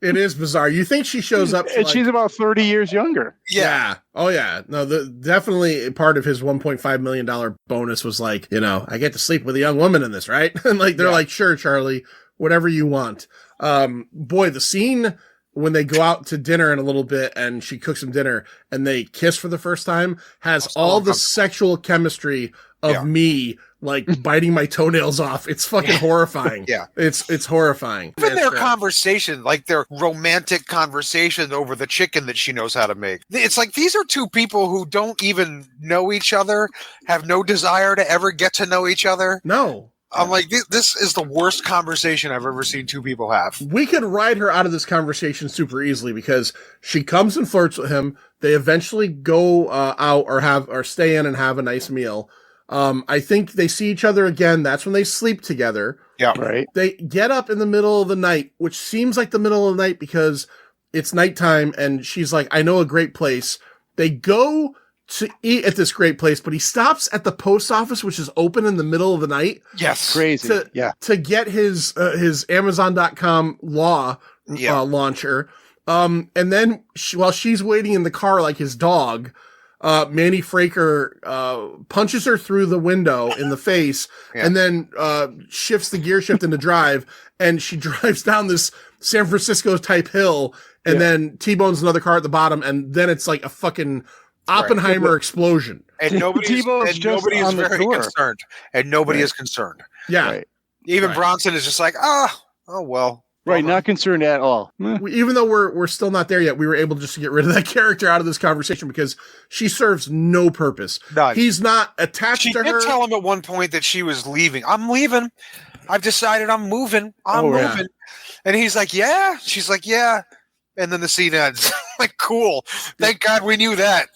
It is bizarre. You think she shows up, and she's about 30 years younger. Yeah. Oh yeah. No, definitely part of his $1.5 million bonus was like, I get to sleep with a young woman in this, right? And they're like, sure, Charlie, whatever you want. Boy, the scene when they go out to dinner in a little bit and she cooks them dinner and they kiss for the first time has all the sexual chemistry of me biting my toenails off. It's fucking horrifying. Yeah. It's horrifying. Even their conversation, their romantic conversation over the chicken that she knows how to make. It's like these are two people who don't even know each other, have no desire to ever get to know each other. No. I'm like, this is the worst conversation I've ever seen two people have. We could ride her out of this conversation super easily because she comes and flirts with him. They eventually go out or stay in and have a nice meal. I think they see each other again. That's when they sleep together. Yeah. Right. They get up in the middle of the night, which seems like the middle of the night because it's nighttime and she's like, I know a great place. They go to eat at this great place, but he stops at the post office, which is open in the middle of the night. Yes. Crazy. To get his Amazon.com launcher. And then while she's waiting in the car like his dog, Manny Fraker punches her through the window in the face and then shifts the gear shift into drive, and she drives down this San Francisco type hill and then T-bones another car at the bottom, and then it's like a fucking Oppenheimer explosion. And nobody is very concerned. And nobody is concerned. Yeah. Right. Even Bronson is just like, oh well. Right, not concerned at all. Even though we're still not there yet, we were able just to get rid of that character out of this conversation because she serves no purpose. None. He's not attached to her. She did tell him at one point that she was leaving. I'm leaving. I've decided I'm moving. I'm moving. Yeah. And he's like, yeah. She's like, yeah. And then the scene ends. Like, cool. Thank God we knew that.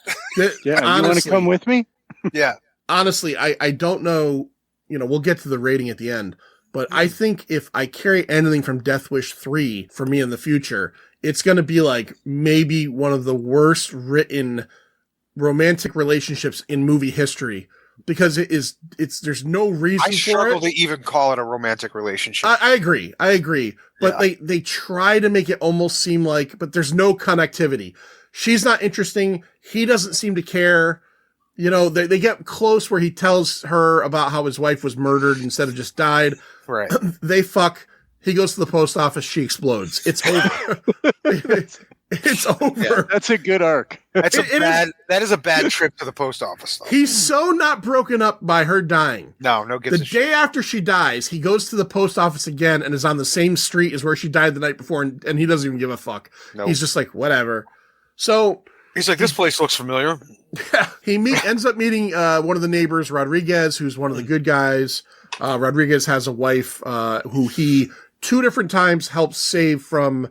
Yeah, honestly, you want to come with me? Yeah. Honestly, I don't know. We'll get to the rating at the end. But I think if I carry anything from Death Wish 3 for me in the future, it's going to be like maybe one of the worst written romantic relationships in movie history, because there's no reason for it. I struggle to even call it a romantic relationship. I agree. But they try to make it almost seem like, but there's no connectivity. She's not interesting. He doesn't seem to care. They get close where he tells her about how his wife was murdered instead of just died. Right. They fuck. He goes to the post office. She explodes. It's over. It's over. Yeah, that's a good arc. That is a bad trip to the post office, though. He's so not broken up by her dying. No gives the day after she dies, he goes to the post office again and is on the same street as where she died the night before, and he doesn't even give a fuck. Nope. He's just like, whatever. So he's like, this place looks familiar. Yeah. He ends up meeting one of the neighbors, Rodriguez, who's one of the good guys. Rodriguez has a wife who he 2 different times helps save from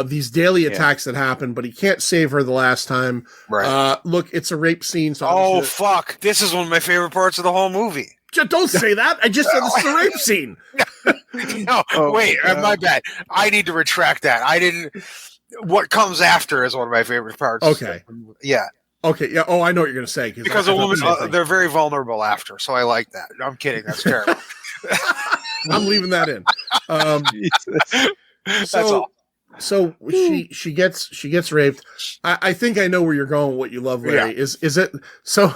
these daily attacks that happen, but he can't save her the last time. Right. Look, it's a rape scene. So fuck. This is one of my favorite parts of the whole movie. Don't say that. I just said it's a rape scene. No, wait. My bad. I need to retract that. I didn't. What comes after is one of my favorite parts. Okay. Yeah. Okay. Yeah. Oh, I know what you're going to say. Because a woman, they're very vulnerable after. So I like that. I'm kidding. That's terrible. I'm leaving that in. That's all. So she gets raped. I think I know where you're going with what you love, Larry. Yeah. Is it so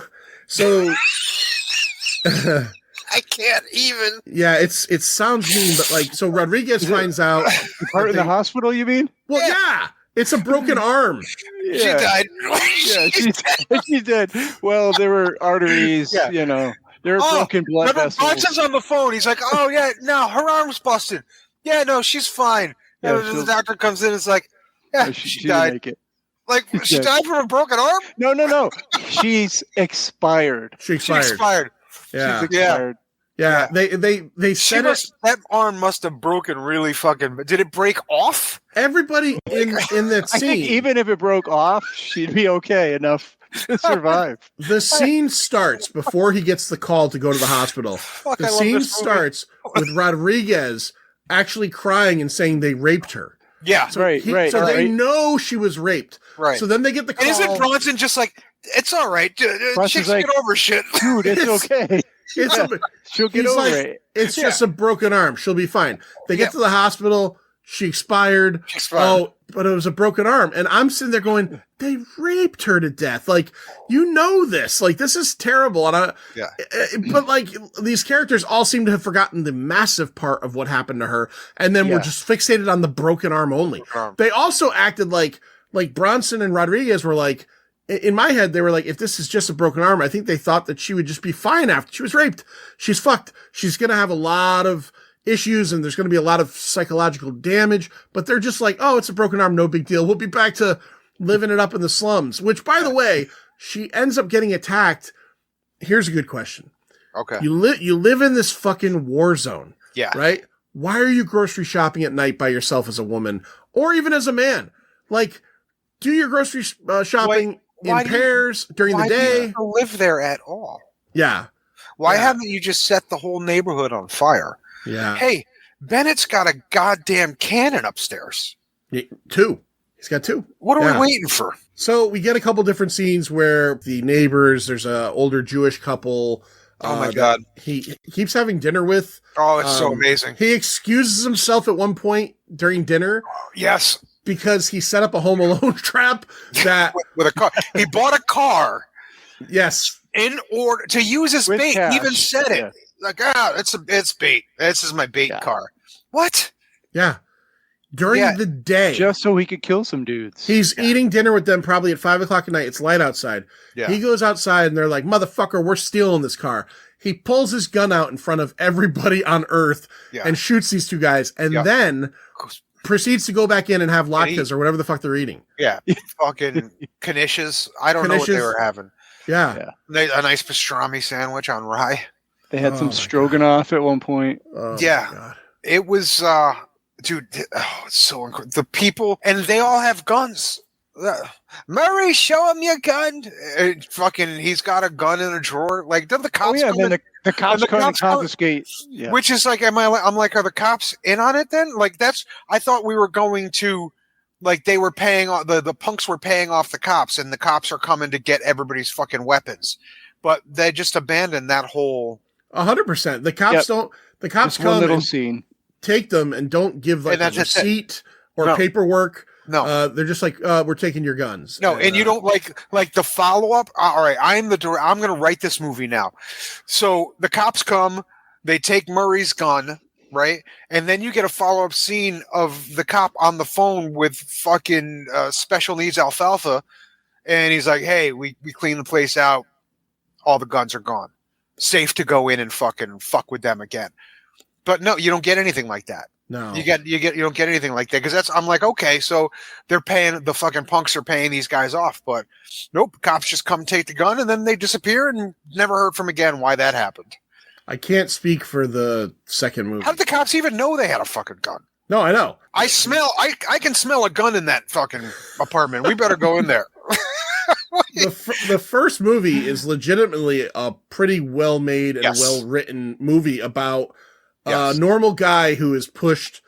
I can't even. Yeah, it sounds mean, but like, so Rodriguez finds out. Part in the hospital, you mean? Well, yeah. It's a broken arm. Yeah. She died. Yeah, she did. Well, there were arteries, there were broken blood vessels. Bronson's on the phone. He's like, oh, yeah, no, her arm's busted. Yeah, no, she's fine. Yeah, the doctor comes in and is like, yeah, she died. Make it. Like, she died from a broken arm? No. She's expired. She expired. Yeah. She's expired. Yeah. They said that arm must have broken really fucking. Did it break off? Everybody in that scene, I think even if it broke off, she'd be okay enough to survive. The scene starts before he gets the call to go to the hospital. The scene starts with Rodriguez actually crying and saying they raped her. Yeah, so they know she was raped. Right. So then they get the call. And isn't Bronson just like, it's all right. Chicks get over shit. Dude, it's okay. She'll get over it. It's just a broken arm. She'll be fine. They get to the hospital. She expired. Oh, but it was a broken arm. And I'm sitting there going, they raped her to death. Like, this. Like, this is terrible. And but like, these characters all seem to have forgotten the massive part of what happened to her. And then we're just fixated on the broken arm only. They also acted like Bronson and Rodriguez were like, in my head, they were like, if this is just a broken arm, I think they thought that she would just be fine after she was raped. She's fucked. She's going to have a lot of issues and there's going to be a lot of psychological damage, but they're just like, oh, it's a broken arm. No big deal. We'll be back to living it up in the slums, which, by the way, she ends up getting attacked. Here's a good question. Okay. You live in this fucking war zone. Yeah. Right? Why are you grocery shopping at night by yourself as a woman or even as a man? Like, do your grocery shopping in pairs during the day. Do you live there at all? Yeah. Why haven't you just set the whole neighborhood on fire? Yeah. Hey, Bennett's got a goddamn cannon upstairs. 2. He's got 2. What are Yeah. we waiting for? So we get a couple different scenes where the neighbors, there's a older Jewish couple. Oh my that God. He keeps having dinner with. Oh, it's so amazing. He excuses himself at one point during dinner Yes. because he set up a Home Alone trap that With a car. He bought a car yes. in order to use as With bait. cash. He even said it. Yeah. Like, it's bait. This is my bait Yeah. car. What? Yeah. During Yeah. the day. Just so he could kill some dudes. He's eating dinner with them probably at 5:00 at night. It's light outside. Yeah. He goes outside and they're like, motherfucker, we're stealing this car. He pulls his gun out in front of everybody on earth Yeah. and shoots these 2 guys and Yeah. then proceeds to go back in and have latkes or whatever the fuck they're eating. Yeah. Fucking knishes. I don't know what they Knishes. were having. Yeah. A nice pastrami sandwich on rye. They had Oh some my stroganoff at one point. Oh, Yeah. my God. It was, dude, it's so incredible. The people, and they all have guns. Murray, show him your gun. Fucking, he's got a gun in a drawer. Like, don't the Oh cops yeah, come and then in? the cops the come and cops come- confiscate. Yeah. Which is like, I'm like, are the cops in on it then? Like, I thought we were going to, like, they were paying off, the punks were paying off the cops, and the cops are coming to get everybody's fucking weapons. But they just abandoned that whole. 100%. The cops Yep. don't, the cops Just one come little and scene. take them and don't give like And a that's it. receipt or No. paperwork. No. They're just like, we're taking your guns. No, and you don't like the follow up. All right, I'm going to write this movie now. So the cops come, they take Murray's gun, right, and then you get a follow up scene of the cop on the phone with fucking special needs Alfalfa, and he's like, "Hey, we cleaned the place out. All the guns are gone. Safe to go in and fucking fuck with them again." But no, you don't get anything like that. No. You don't get anything like that because I'm like, okay, so they're paying, the fucking punks are paying these guys off, but nope, cops just come take the gun and then they disappear and never heard from again why that happened. I can't speak for the second movie. How did the cops even know they had a fucking gun? No, I know. I can smell a gun in that fucking apartment. We better go in there. The first movie is legitimately a pretty well made and Yes. well written movie about Yes. a normal guy who is pushed,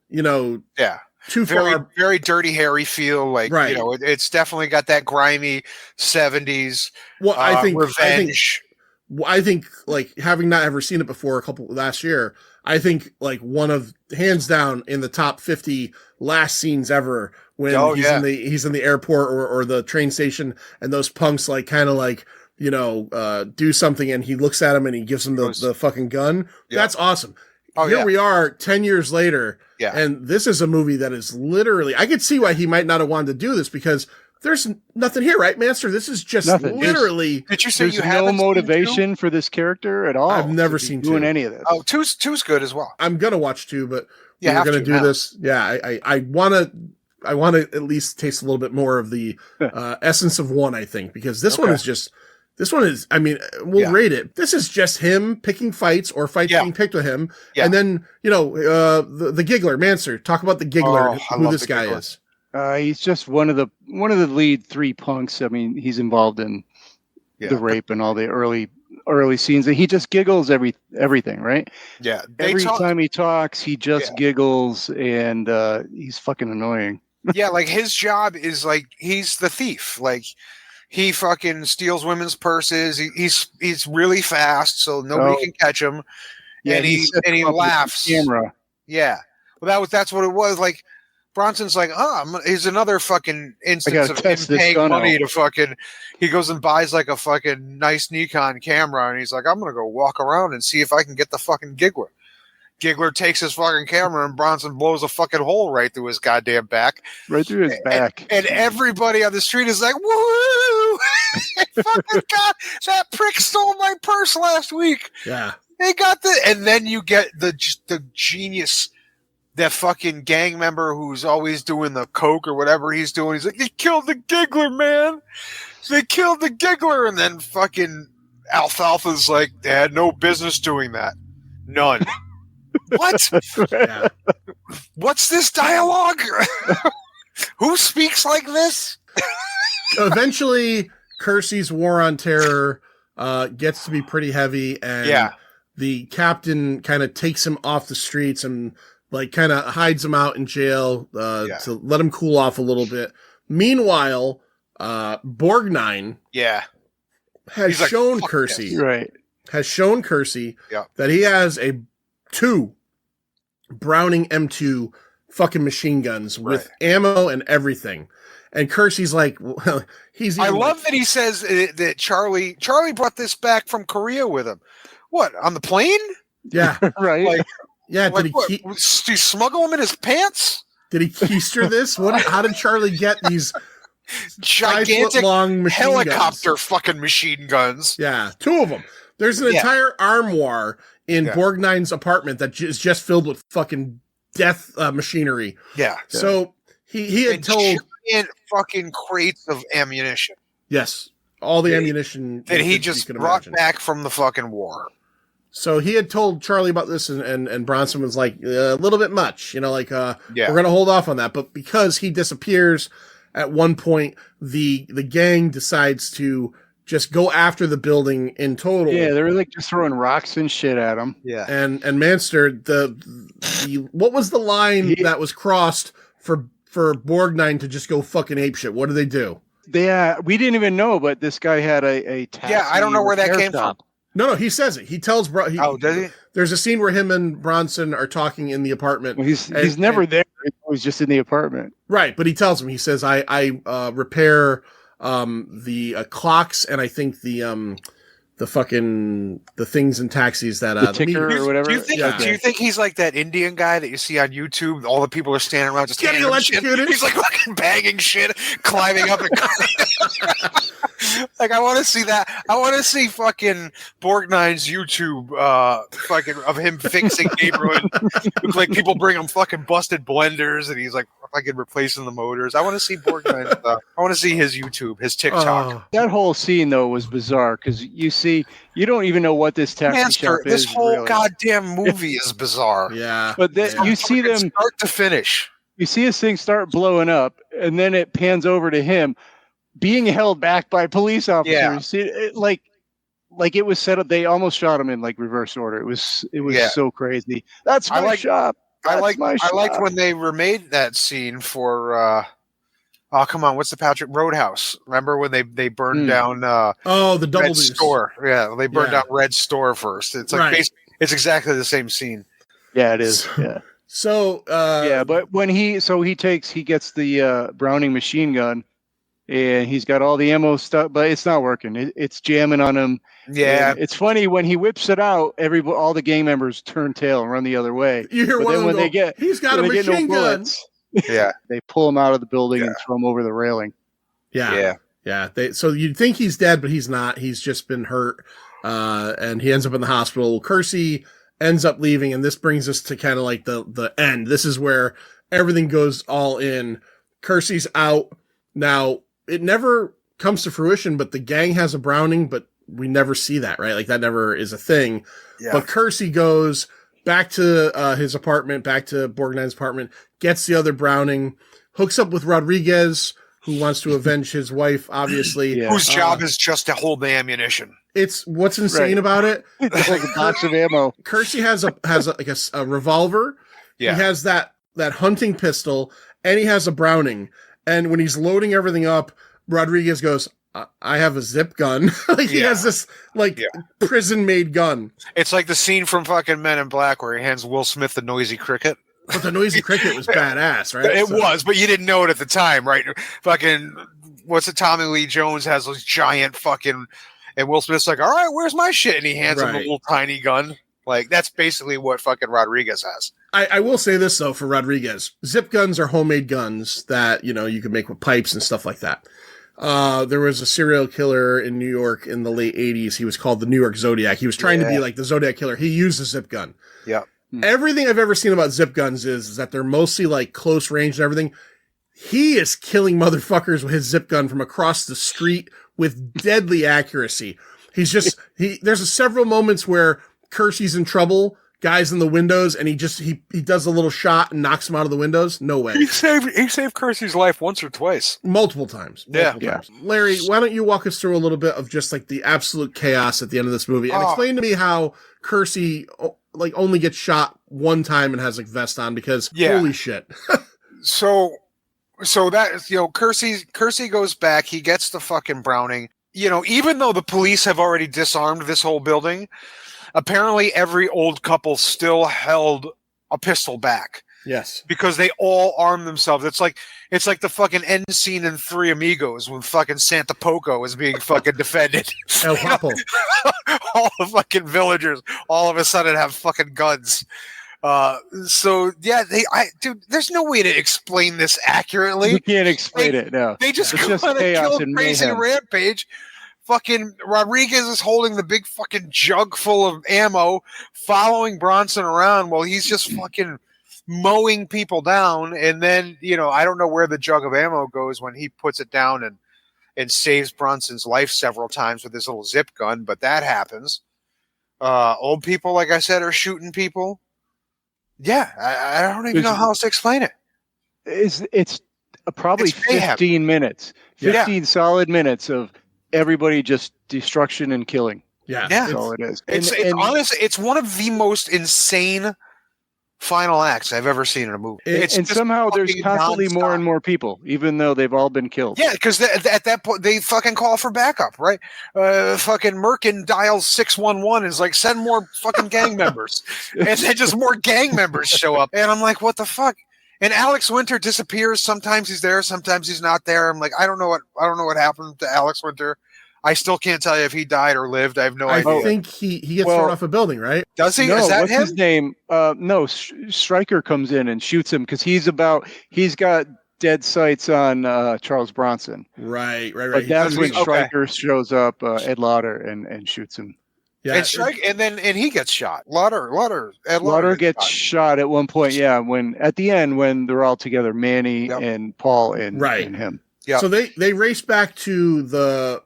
Yeah. too Very, far. very dirty, hairy feel. Like, Right. It's definitely got that grimy 70s Well, I think revenge. I think like having not ever seen it before last year, I think like one of hands down in the top 50 last scenes ever when he's in the airport or the train station and those punks like kind of like, do something and he looks at him and he gives him the fucking gun. Yeah. That's awesome. Oh, Here yeah. we are 10 years later. Yeah. And this is a movie that is literally, I could see why he might not have wanted to do this because there's nothing here, right, Master? This is just Nothing. literally. Did you say There's you no haven't seen motivation for this character at all. I've never to be seen doing two. any of this. two? Oh, two's good as well. I'm gonna watch 2, but You we're have gonna to do now. this. Yeah, I wanna at least taste a little bit more of the essence of 1. I think because this one is. I mean, we'll rate it. This is just him picking fights or fights Yeah. being picked with him, Yeah. and then the giggler, Manser. Talk about the giggler, Oh, I who love this the guy giggler. is. He's just one of the lead 3 punks. I mean, he's involved in the rape and all the early scenes, and he just giggles everything, right? Yeah. Every time he talks, he just giggles, and he's fucking annoying. Yeah, like his job is like he's the thief. Like he fucking steals women's purses. He's really fast, so nobody can catch him. Yeah, and he sets up with laughs. the camera. Yeah, well that's what it was. Like Bronson's like, he's another fucking instance of him test this paying gun money out. to fucking. He goes and buys like a fucking nice Nikon camera, and he's like, I'm gonna go walk around and see if I can get the fucking giggler. Giggler takes his fucking camera, and Bronson blows a fucking hole right through his goddamn back. Right through his back. And everybody on the street is like, woo! Fucking God, that prick stole my purse last week. Yeah. They got and then you get the genius, that fucking gang member who's always doing the coke or whatever he's doing. He's like, they killed the giggler, man. They killed the giggler. And then fucking Alfalfa's like, they had no business doing that. None. What? Yeah. What's this dialogue? Who speaks like this? Eventually, Kersey's war on terror gets to be pretty heavy, and the captain kind of takes him off the streets and like kind of hides him out in jail to let him cool off a little bit. Meanwhile, Borgnine has like, shown "Fuck Kersey this." Right. that he has two Browning M2 fucking machine guns with ammo and everything. And Kersey's like, well, I love that he says that Charlie brought this back from Korea with him. What, on the plane? Yeah. Right. Like, yeah. Like, Did did he smuggle him in his pants? Did he keister this? How did Charlie get these Gigantic long helicopter fucking machine guns? Yeah, two of them. There's an entire armoire in Borgnine's apartment that is just filled with fucking death machinery. Yeah. So he had told giant fucking crates of ammunition. Yes, all the ammunition that he just brought back from the fucking war. So he had told Charlie about this, and Bronson was like, a little bit much, like, we're going to hold off on that. But because he disappears at one point, the gang decides to just go after the building in total. Yeah, they were like just throwing rocks and shit at him. Yeah. And Manster, the what was the line that was crossed for Borgnine to just go fucking apeshit? What did they do? We didn't even know, but this guy had a taxi. Yeah, I don't know where that came from. No, he says it. He tells does he? There's a scene where him and Bronson are talking in the apartment. Well, he's never there. He's just in the apartment. Right, but he tells him, he says, I repair the clocks and I think the things in taxis that the ticker or whatever. Do you think he's like that Indian guy that you see on YouTube? All the people are standing around just getting electrocuted. He's like fucking banging shit, climbing up. Like, I want to see that. I want to see fucking Borgnine's YouTube, fucking of him fixing Gabriel. Look like people bring him fucking busted blenders, and he's like fucking replacing the motors. I want to see Borgnine stuff. I want to see his YouTube, his TikTok. That whole scene though was bizarre because you don't even know what this taxi shop is. This whole really. goddamn movie is bizarre. Yeah, but you see them start to finish. You see this thing start blowing up, and then it pans over to him being held back by police officers. Yeah. See, like it was set up. They almost shot him in like reverse order. It was so crazy. That's my shop. I liked when they remade that scene for oh come on, what's the Patrick Roadhouse? Remember when they burned down the Double Red Deuce store? Yeah, they burned down Red store first. It's like it's exactly the same scene. Yeah, it is. Yeah. So but when he gets the Browning machine gun. And he's got all the ammo stuff, but it's not working. It's jamming on him. Yeah, and it's funny when he whips it out. All the gang members turn tail and run the other way. You hear one of them go, he's got a machine gun. Yeah, they pull him out of the building and throw him over the railing. Yeah. So you'd think he's dead, but he's not. He's just been hurt, and he ends up in the hospital. Kersey ends up leaving, and this brings us to kind of like the end. This is where everything goes all in. Kersey's out now. It never comes to fruition, but the gang has a Browning, but we never see that, right? Like that never is a thing. Yeah. But Kersey goes back to his apartment, back to Borgnine's apartment, gets the other Browning, hooks up with Rodriguez, who wants to avenge his wife, obviously. Whose job is just to hold the ammunition. It's what's insane about it. It's like a box of ammo. Kersey has a revolver. Yeah. He has that hunting pistol, and he has a Browning. And when he's loading everything up, Rodriguez goes, I have a zip gun. He has this prison-made gun. It's like the scene from fucking Men in Black where he hands Will Smith the noisy cricket. But the noisy cricket was badass, right? It was, but you didn't know it at the time, right? Fucking, what's it? Tommy Lee Jones has those giant fucking, and Will Smith's like, all right, where's my shit? And he hands him a little tiny gun. Like, that's basically what fucking Rodriguez has. I will say this, though, for Rodriguez. Zip guns are homemade guns that, you can make with pipes and stuff like that. There was a serial killer in New York in the late 80s. He was called the New York Zodiac. He was trying to be like the Zodiac killer. He used a zip gun. Yeah. Everything I've ever seen about zip guns is that they're mostly like close range and everything. He is killing motherfuckers with his zip gun from across the street with deadly accuracy. There's several moments where Kersey's in trouble, guys in the windows, and he does a little shot and knocks him out of the windows. No way. He saved Kersey's life once or twice. Multiple times. Yeah. Larry, why don't you walk us through a little bit of just like the absolute chaos at the end of this movie and explain to me how Kersey like only gets shot one time and has a vest on because Yeah. holy shit. So that, Kersey goes back. He gets the fucking Browning. Even though the police have already disarmed this whole building, apparently every old couple still held a pistol back. Yes. Because they all arm themselves. It's like the fucking end scene in Three Amigos when fucking Santa Poco is being fucking defended. El Papo. All the fucking villagers all of a sudden have fucking guns. Dude, there's no way to explain this accurately. You can't explain it. No, They just It's go just on a chaos kill and crazy mayhem. rampage. Fucking Rodriguez is holding the big fucking jug full of ammo, following Bronson around while he's just fucking mowing people down. And then, I don't know where the jug of ammo goes when he puts it down and saves Bronson's life several times with his little zip gun, but that happens. Old people, like I said, are shooting people. Yeah, I don't even know how else to explain it. It's probably It's mayhem. 15 minutes, 15 solid minutes of everybody just destruction and killing. Yeah. That's all it is. It's honestly, it's one of the most insane final acts I've ever seen in a movie. It's and just somehow there's fucking constantly more nonstop. and more people, even though they've all been killed. Yeah, because at that point they fucking call for backup, right? Fucking Merkin dials 611 is like, send more fucking gang members, and then just more gang members show up, and I'm like, what the fuck? And Alex Winter disappears. Sometimes he's there, sometimes he's not there. I'm like, I don't know what happened to Alex Winter. I still can't tell you if he died or lived. I have no idea. I think he gets thrown off a building, right? Does he? No, Is that what's him? his name? No, Stryker comes in and shoots him because he's got dead sights on Charles Bronson. Right. But that's when Okay. Stryker shows up, Ed Lauder, and shoots him. Yeah. And he gets shot. Ed Lauder gets shot at one point. Yeah, at the end when they're all together, Manny and Paul and him. Yeah. So they race back to the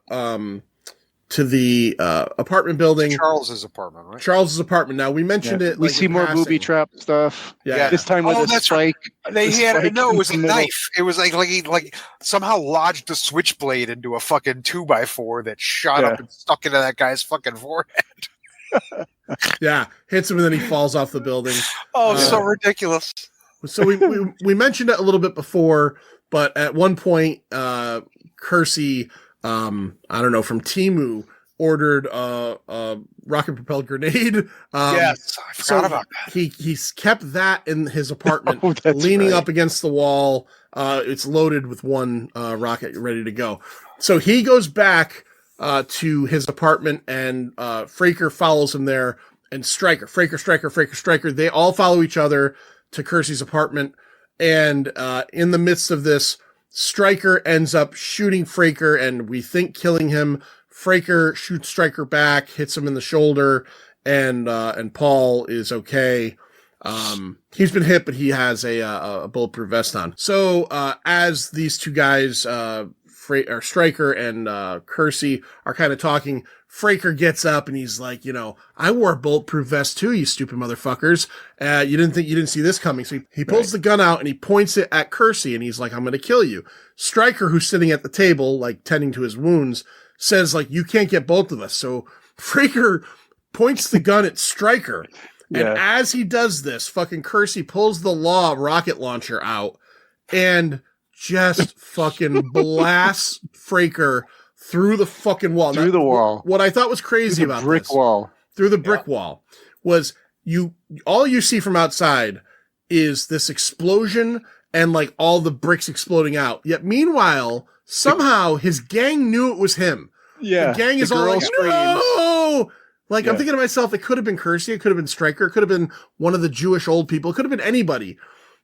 apartment building. Charles's apartment, right? Charles's apartment. Now we mentioned it. We like, see in more passing. booby trap stuff. Yeah. This time with a that's spike. it was a knife. It was like he somehow lodged a switchblade into a fucking 2x4 that shot up and stuck into that guy's fucking forehead. Yeah, hits him and then he falls off the building. Oh, so ridiculous. So we mentioned it a little bit before, but at one point, Kersey, I don't know, from Temu ordered a rocket propelled grenade. Yes, I forgot about that. He's kept that in his apartment, That's leaning right. up against the wall. It's loaded with one rocket ready to go. So he goes back to his apartment, and Fraker follows him there, and Fraker, they all follow each other to Kersey's apartment. And in the midst of this, Stryker ends up shooting Fraker, and we think killing him. Fraker shoots Stryker back, hits him in the shoulder, and Paul is okay. He's been hit, but he has a bulletproof vest on. So as these two guys, Stryker and Kersey, are kind of talking, Fraker gets up and he's like, I wore a bulletproof vest too, you stupid motherfuckers. You didn't see this coming. So he pulls the gun out and he points it at Kersey and he's like, I'm going to kill you. Stryker, who's sitting at the table, like tending to his wounds, says like, you can't get both of us. So Fraker points the gun at Stryker. And as he does this, fucking Kersey pulls the Law rocket launcher out and just fucking blasts Fraker through the fucking wall. Through the wall. What I thought was crazy about brick this, wall. through the brick wall, was all you see from outside is this explosion and like all the bricks exploding out. Yet meanwhile, somehow his gang knew it was him. Yeah. The gang is all like, screams. no! Like, I'm thinking to myself, it could have been Kersey, it could have been Stryker, it could have been one of the Jewish old people, it could have been anybody.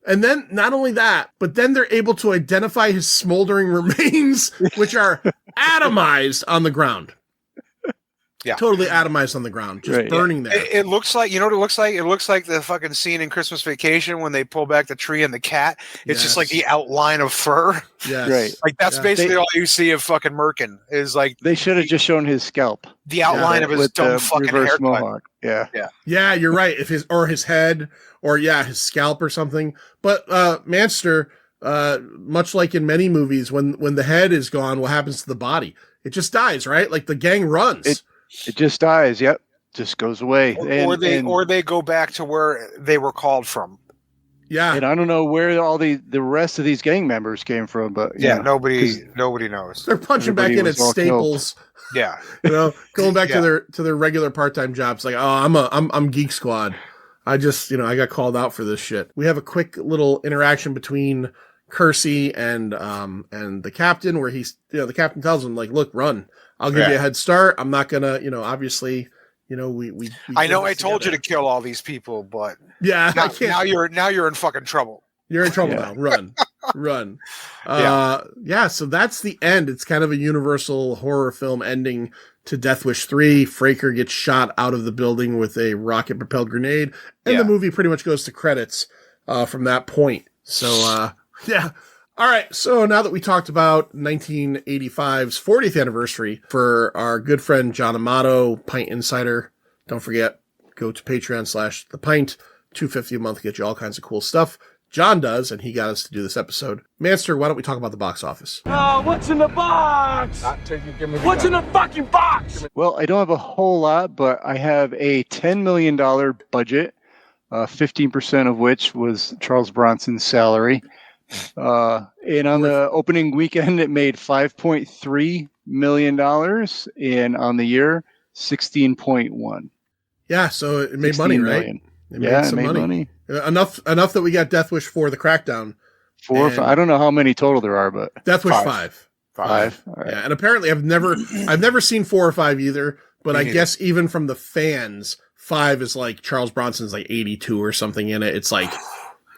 And then, not only that, but then they're able to identify his smoldering remains, which are atomized on the ground. Yeah. Totally atomized on the ground, just burning there. It looks like, you know what it looks like? It looks like the fucking scene in Christmas Vacation when they pull back the tree and the cat. It's just like the outline of fur. Yes. Right. Like that's basically all you see of fucking Merkin is like They should have just shown his scalp. the outline of his with dumb the fucking reverse haircut. mohawk. Yeah. Yeah, you're right. If his head, or his scalp or something. But Manchester, much like in many movies, when the head is gone, what happens to the body? It just dies, right? Like the gang runs. It just dies. Yep. just goes away. Or they go back to where they were called from. Yeah. And I don't know where all the rest of these gang members came from, but Yeah, know, nobody knows. They're punching back in at Staples. Yeah. Going back to their regular part-time jobs. Like, oh, I'm Geek Squad. I just, I got called out for this shit. We have a quick little interaction between Kersey and the captain where he's, the captain tells him, like, look, run. I'll give you a head start. I'm not gonna, obviously, we I know I told you to kill all these people, but I can't. Now you're in fucking trouble. You're in trouble now. Run. So that's the end. It's kind of a universal horror film ending to Death Wish 3. Fraker gets shot out of the building with a rocket propelled grenade, and the movie pretty much goes to credits from that point. So all right, so now that we talked about 1985's 40th anniversary for our good friend John Amato, Pint Insider, don't forget, go to Patreon/thepint, $2.50 a month, get you all kinds of cool stuff. John does, and he got us to do this episode. Manster, why don't we talk about the box office? Oh, what's in the box? What's in the fucking box? Well, I don't have a whole lot, but I have a $10 million budget, 15% of which was Charles Bronson's salary. And on the opening weekend, it made $5.3 million, and on the year, 16.1. Yeah, so it made money, right? Million. It made money. Enough that we got Death Wish 4, The Crackdown. 4 or 5. I don't know how many total there are, but Death Wish 5. 5. All right. Yeah, and apparently I've never seen 4 or 5 either, but I guess even from the fans, 5 is like Charles Bronson's like 82 or something in it. It's like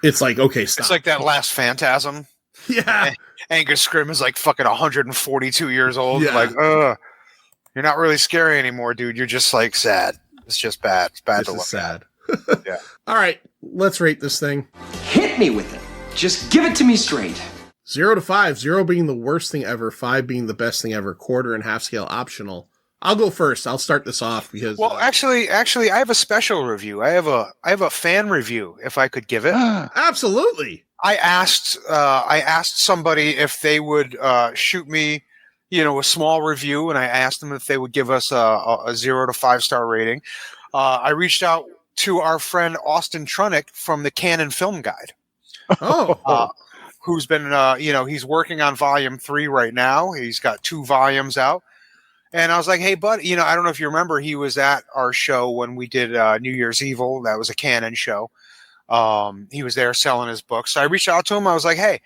okay, stop. It's like that last Phantasm. Yeah. Angus Scrimm is like fucking 142 years old. Yeah. Like, you're not really scary anymore, dude. You're just like sad. It's just bad. It's bad to look sad. at. Yeah. All right, let's rate this thing. Hit me with it. Just give it to me straight. 0 to 5, 0 being the worst thing ever, 5 being the best thing ever, quarter and half scale optional. I'll go first. I'll start this off because actually, I have a special review. I have a fan review. If I could give it, absolutely. I asked somebody if they would shoot me, a small review, and I asked them if they would give us a 0 to 5 star rating. I reached out to our friend Austin Trunick from the Canon Film Guide. Oh. Who's been, he's working on volume 3 right now. He's got 2 volumes out. And I was like, hey, bud, I don't know if you remember, he was at our show when we did New Year's Evil. That was a Canon show. He was there selling his books. So I reached out to him. I was like, hey,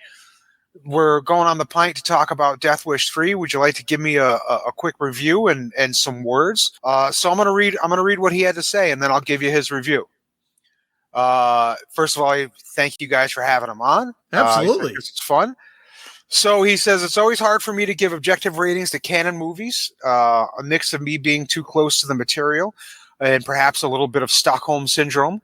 we're going on the pint to talk about Death Wish 3. Would you like to give me a quick review and some words? So I'm going to read what he had to say, and then I'll give you his review. First of all, thank you guys for having him on. Absolutely. It's fun. So he says, it's always hard for me to give objective ratings to Canon movies, a mix of me being too close to the material and perhaps a little bit of Stockholm Syndrome.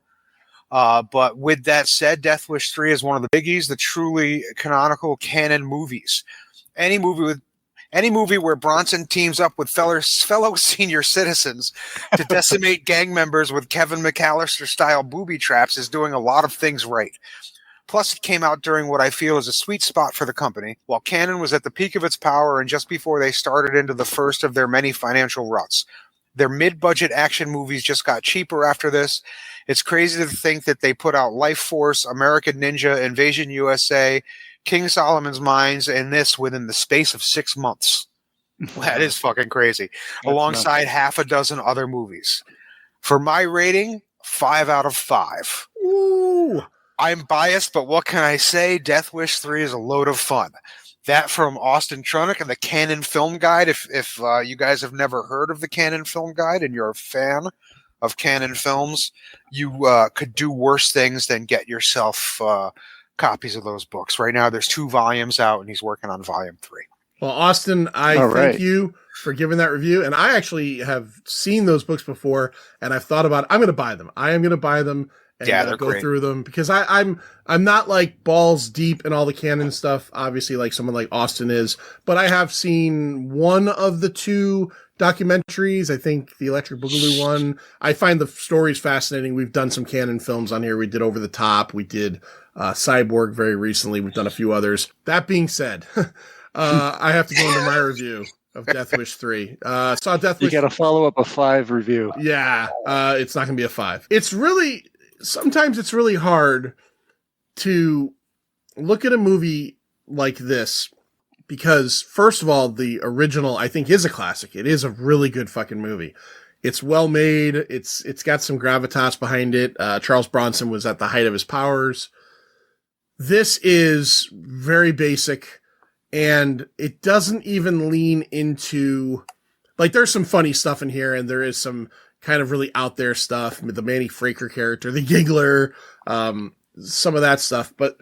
But with that said, Death Wish 3 is one of the biggies, the truly canonical Canon movies. Any movie where Bronson teams up with fellow senior citizens to decimate gang members with Kevin McAllister-style booby traps is doing a lot of things right. Plus, it came out during what I feel is a sweet spot for the company, while Canon was at the peak of its power and just before they started into the first of their many financial ruts. Their mid-budget action movies just got cheaper after this. It's crazy to think that they put out Life Force, American Ninja, Invasion USA, King Solomon's Mines, and this within the space of 6 months. That is fucking crazy. Alongside half a dozen other movies. For my rating, 5 out of 5. Ooh. I'm biased, but what can I say? Death Wish 3 is a load of fun. That from Austin Trunick and the Canon Film Guide. If you guys have never heard of the Canon Film Guide and you're a fan of Canon films, you could do worse things than get yourself copies of those books. Right now, there's 2 volumes out, and he's working on volume 3. Well, Austin, I thank you for giving that review. And I actually have seen those books before, and I've thought about it. I'm going to buy them. I am going to buy them. And they're go great. through them because I'm not like balls deep in all the Canon stuff, obviously, like someone like Austin is, but I have seen one of the 2 documentaries. I think the Electric Boogaloo one. I find the stories fascinating. We've done some Canon films on here. We did Over the Top. We did Cyborg very recently. We've done a few others. That being said, I have to go into my review. of Death Wish 3. Saw Death You Wish. got to follow up a 5 review. Yeah, it's not going to be a 5. Sometimes it's really hard to look at a movie like this because, first of all, the original, I think, is a classic. It is a really good fucking movie. It's well made. It's got some gravitas behind it. Charles Bronson was at the height of his powers. This is very basic, and it doesn't even lean into, like, there's some funny stuff in here, and there is some kind of really out there stuff. The Manny Fraker character, the Giggler, some of that stuff, but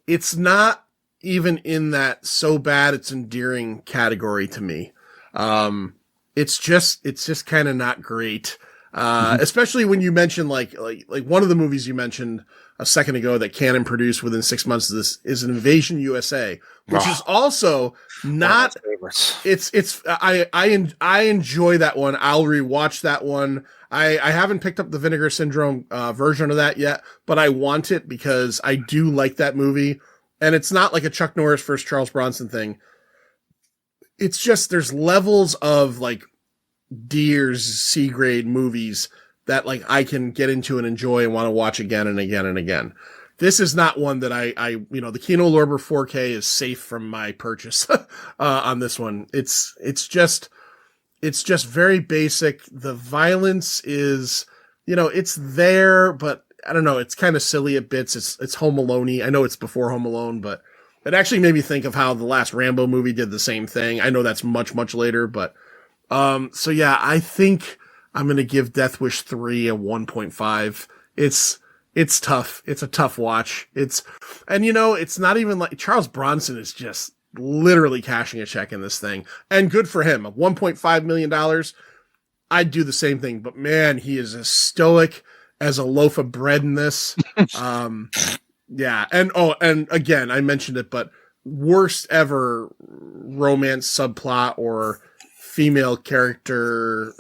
it's not even in that so bad it's endearing category to me. It's just kind of not great. Especially when you mention like one of the movies you mentioned a second ago that Cannon produced within 6 months of this is an Invasion USA, which is also not, I enjoy that one. I'll rewatch that one. I haven't picked up the Vinegar Syndrome version of that yet, but I want it because I do like that movie. And it's not like a Chuck Norris versus Charles Bronson thing. It's just, there's levels of like D or C grade movies that like I can get into and enjoy and want to watch again and again and again. This is not one that the Kino Lorber 4K is safe from my purchase on this one. It's just very basic. The violence is, it's there, but I don't know. It's kind of silly at bits. It's Home Alone-y. I know it's before Home Alone, but it actually made me think of how the last Rambo movie did the same thing. I know that's much, much later, but, so yeah, I think I'm going to give Death Wish 3 a 1.5. It's tough. It's a tough watch. It's not even like Charles Bronson is just literally cashing a check in this thing, and good for him. $1.5 million. I'd do the same thing, but man, he is as stoic as a loaf of bread in this. Yeah. And again, I mentioned it, but worst ever romance subplot or female character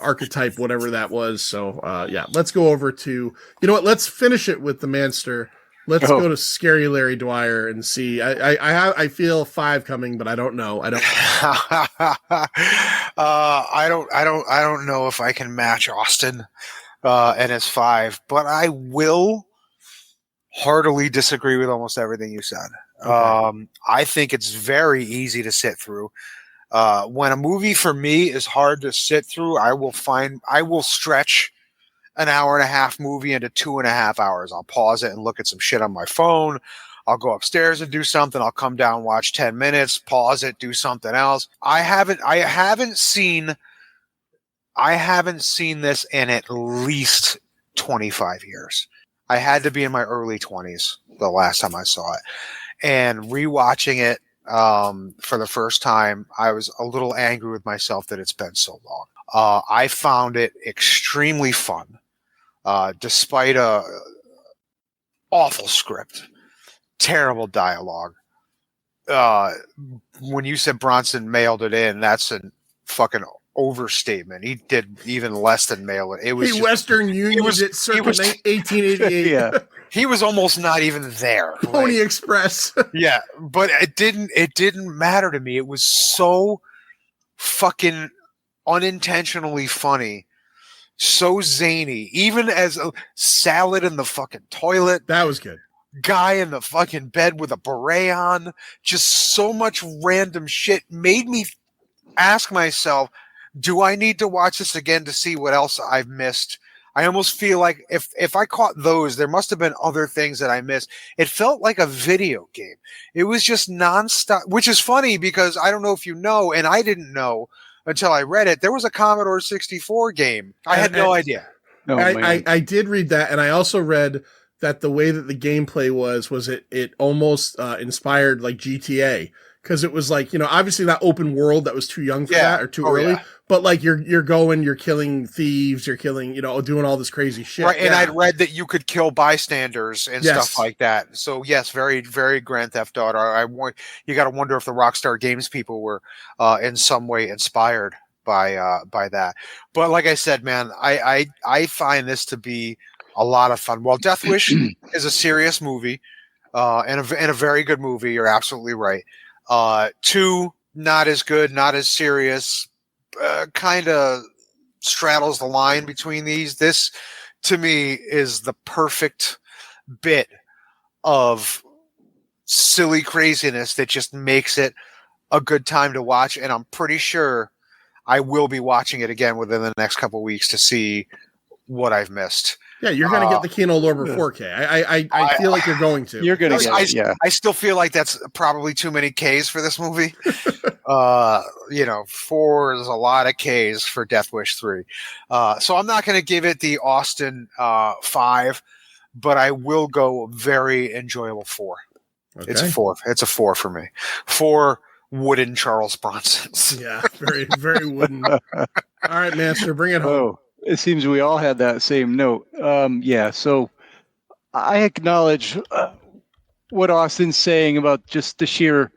archetype, whatever that was. So yeah, let's go over to, let's finish it with the Manster. Let's go to Scary Larry Dwyer and see. I feel 5 coming, but I don't know. I don't know if I can match Austin and his 5, but I will heartily disagree with almost everything you said. Okay. I think it's very easy to sit through. When a movie for me is hard to sit through, I will stretch an hour and a half movie into 2.5 hours. I'll pause it and look at some shit on my phone. I'll go upstairs and do something. I'll come down, watch 10 minutes, pause it, do something else. I haven't seen this in at least 25 years. I had to be in my early 20s the last time I saw it. And rewatching it for the first time, I was a little angry with myself that it's been so long. I found it extremely fun, despite a awful script, terrible dialogue. When you said Bronson mailed it in, that's a fucking overstatement. He did even less than mail it. It was Western Union it circa 1888. Yeah. He was almost not even there. Pony Express. Yeah, but it didn't matter to me. It was so fucking unintentionally funny, so zany. Even as a salad in the fucking toilet. That was good. Guy in the fucking bed with a beret on. Just so much random shit made me ask myself, do I need to watch this again to see what else I've missed? I almost feel like if I caught those, there must have been other things that I missed. It felt like a video game. It was just nonstop, which is funny because I don't know if you know, and I didn't know until I read it. There was a Commodore 64 game. I had no idea. No, I did read that, and I also read that the way that the gameplay was it almost inspired like GTA. Because it was like, obviously that open world that was too young for that or too early. Yeah. But like you're killing thieves, you're killing, doing all this crazy shit. Right. And I'd read that you could kill bystanders and stuff like that. So yes, very, very Grand Theft Auto. You got to wonder if the Rockstar Games people were in some way inspired by that. But like I said, man, I find this to be a lot of fun. Well, Death Wish is a serious movie and a very good movie. You're absolutely right. 2, not as good, not as serious, kind of straddles the line between these. This, to me, is the perfect bit of silly craziness that just makes it a good time to watch. And I'm pretty sure I will be watching it again within the next couple of weeks to see what I've missed. Yeah, you're going to get the Kino Lorber 4K. I feel like you're going to. You're going to get it, yeah. I still feel like that's probably too many Ks for this movie. 4 is a lot of Ks for Death Wish 3. So I'm not going to give it the Austin 5, but I will go very enjoyable 4. Okay. It's a 4. It's a 4 for me. 4 wooden Charles Bronsons. Yeah, very, very wooden. All right, Master, bring it home. Oh, it seems we all had that same note. So I acknowledge what Austin's saying about just the sheer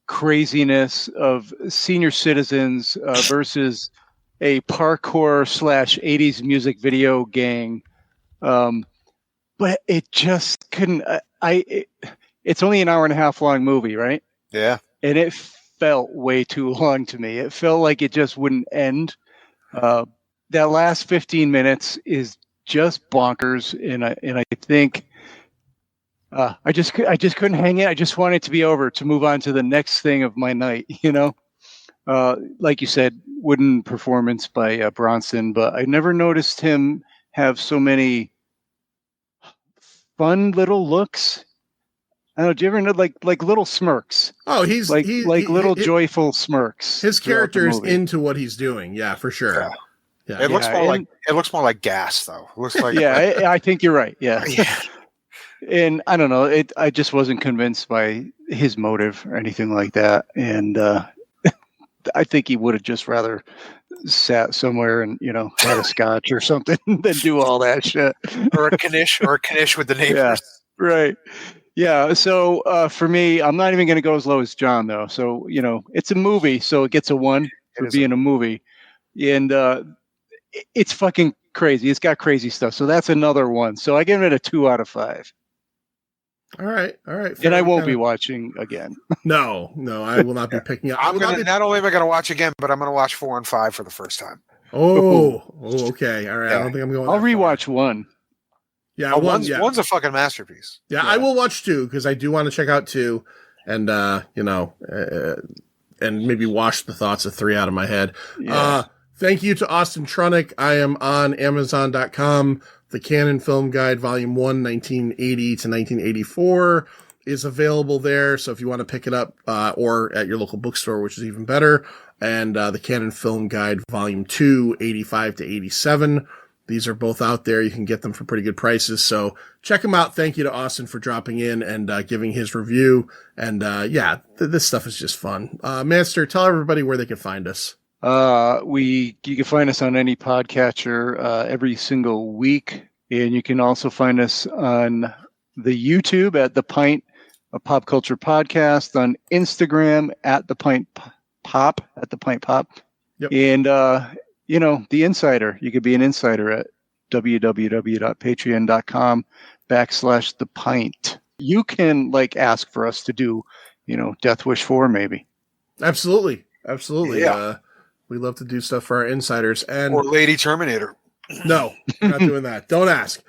craziness of senior citizens versus a parkour / 80s music video gang. But it just couldn't. It's only an hour and a half long movie, right? Yeah. And it felt way too long to me. It felt like it just wouldn't end. That last 15 minutes is just bonkers, and I think I just couldn't hang it. I just wanted it to be over to move on to the next thing of my night. Like you said, wooden performance by Bronson, but I never noticed him have so many fun little looks. I don't know. Do you ever know like little smirks? Oh, he's like little joyful smirks. His character is into what he's doing. Yeah, for sure. Yeah. It looks more like gas, though. It looks like I think you're right. Yeah. Yeah. And I don't know. I just wasn't convinced by his motive or anything like that. And I think he would have just rather sat somewhere and had a scotch or something than do all that shit. or a knish with the neighbors. Yeah. Right. Yeah. So for me, I'm not even going to go as low as John, though. So it's a movie, so it gets a 1 for being a movie, and it's fucking crazy. It's got crazy stuff. So that's another 1. So I give it a 2 out of 5. All right. And I won't be watching again. No, I will not be picking up. Not only am I going to watch again, but I'm going to watch 4 and 5 for the first time. Oh, okay. All right. Yeah. I don't think I'm going. I'll rewatch 1. Yeah, one's a fucking masterpiece. Yeah, I will watch 2 because I do want to check out 2, and and maybe wash the thoughts of 3 out of my head. Yeah. Thank you to Austin Trunick. I am on Amazon.com. The Canon Film Guide, Volume 1, 1980 to 1984, is available there. So if you want to pick it up, or at your local bookstore, which is even better, and the Canon Film Guide, Volume 2, 85 to 87. These are both out there. You can get them for pretty good prices. So check them out. Thank you to Austin for dropping in and giving his review. And this stuff is just fun. Master, tell everybody where they can find us. You can find us on any podcatcher every single week, and you can also find us on the YouTube at The Pint, a pop culture podcast, on Instagram at The Pint Pop, Yep. And The Insider. You could be an insider at www.patreon.com/The Pint. You can ask for us to do, Death Wish 4 maybe. Absolutely. Yeah. We love to do stuff for our insiders. Or Lady Terminator. No, we're not doing that. Don't ask.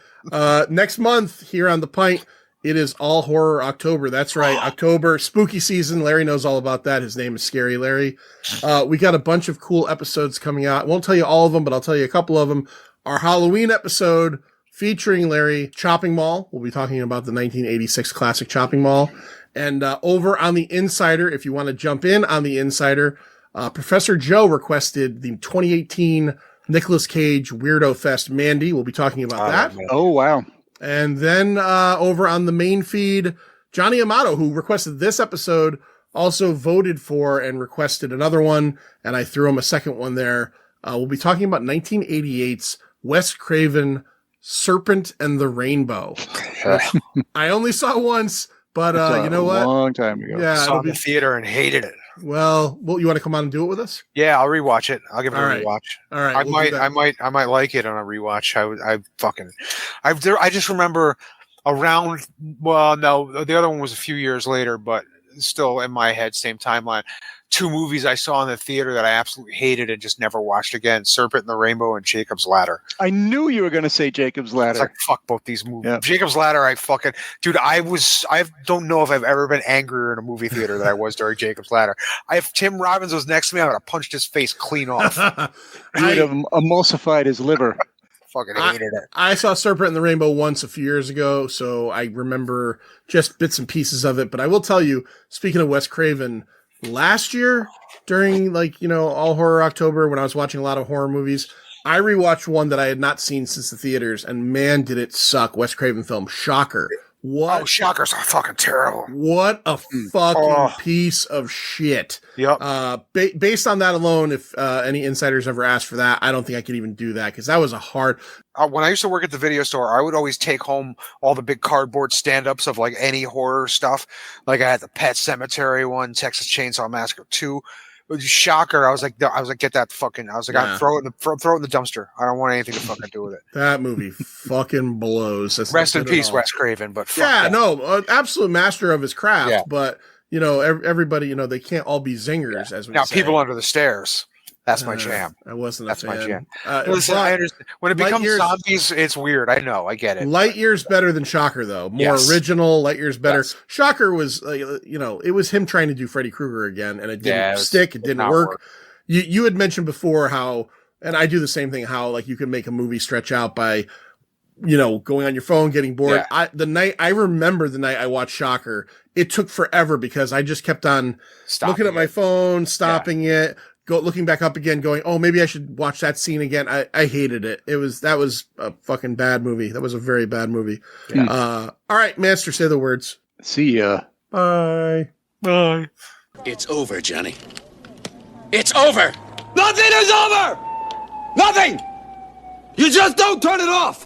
Next month here on The Pint, it is All Horror October. That's right. October, spooky season. Larry knows all about that. His name is Scary Larry. We got a bunch of cool episodes coming out. I won't tell you all of them, but I'll tell you a couple of them. Our Halloween episode featuring Larry, Chopping Mall. We'll be talking about the 1986 classic Chopping Mall. And over on The Insider, if you want to jump in on The Insider, Professor Joe requested the 2018 Nicolas Cage Weirdo Fest Mandy. We'll be talking about that. Oh, wow. And then over on the main feed, Johnny Amato, who requested this episode, also voted for and requested another one, and I threw him a second one there. We'll be talking about 1988's Wes Craven Serpent and the Rainbow. I only saw once, but you know what? A long time ago. Yeah, Saw it in the theater and hated it. Well, you want to come on and do it with us? Yeah, I'll rewatch it. I'll give it All a right. rewatch. All right. I might like it on a rewatch. I just remember around. Well, no, the other one was a few years later, but still in my head, same timeline. two movies I saw in the theater that I absolutely hated and just never watched again: Serpent and the Rainbow and Jacob's Ladder. I knew you were going to say Jacob's Ladder. It's like, fuck both these movies. Yeah. Jacob's Ladder, dude, I don't know if I've ever been angrier in a movie theater than I was during Jacob's Ladder. If Tim Robbins was next to me, I would have punched his face clean off. You would have emulsified his liver. Fucking hated it. I saw Serpent and the Rainbow once a few years ago, so I remember just bits and pieces of it. But I will tell you, speaking of Wes Craven, last year during All Horror October, when I was watching a lot of horror movies, I rewatched one that I had not seen since the theaters, and man, did it suck. Wes Craven film, Shocker. What? Oh, Shockers are fucking terrible. What a fucking piece of shit. Yep. Based on that alone, if any insiders ever asked for that, I don't think I could even do that, because that was a hard... When I used to work at the video store, I would always take home all the big cardboard stand-ups of like any horror stuff. Like I had the Pet Cemetery one, Texas Chainsaw Massacre 2. Shocker. I was like, get that fucking. I was like, Yeah. throw it in the dumpster. I don't want anything to fucking do with it. That movie fucking blows. That's Rest not in good at peace, all. Wes Craven. But fuck Yeah, that. no, absolute master of his craft. Yeah. But everybody, they can't all be zingers, as we Now, say. People Under the Stairs. That's my jam. I wasn't. That's a my fan. jam. But Listen, I understand. When it becomes Lightyear's- zombies, it's weird. I know. I get it. Light years better than Shocker, though. More Yes. original. Light years better. Yes. Shocker was, it was him trying to do Freddy Krueger again, and it didn't Yes. stick. It didn't Not work. work. You had mentioned before how, and I do the same thing, how like you can make a movie stretch out by, going on your phone, getting bored. Yeah. I remember the night I watched Shocker, it took forever because I just kept on looking at my phone, stopping it, looking back up again, going, oh, maybe I should watch that scene again. I hated it. That was a fucking bad movie. That was a very bad movie. Yeah. All right, Master, say the words. See ya. Bye. Bye. It's over, Johnny. It's over! Nothing is over! Nothing! You just don't turn it off!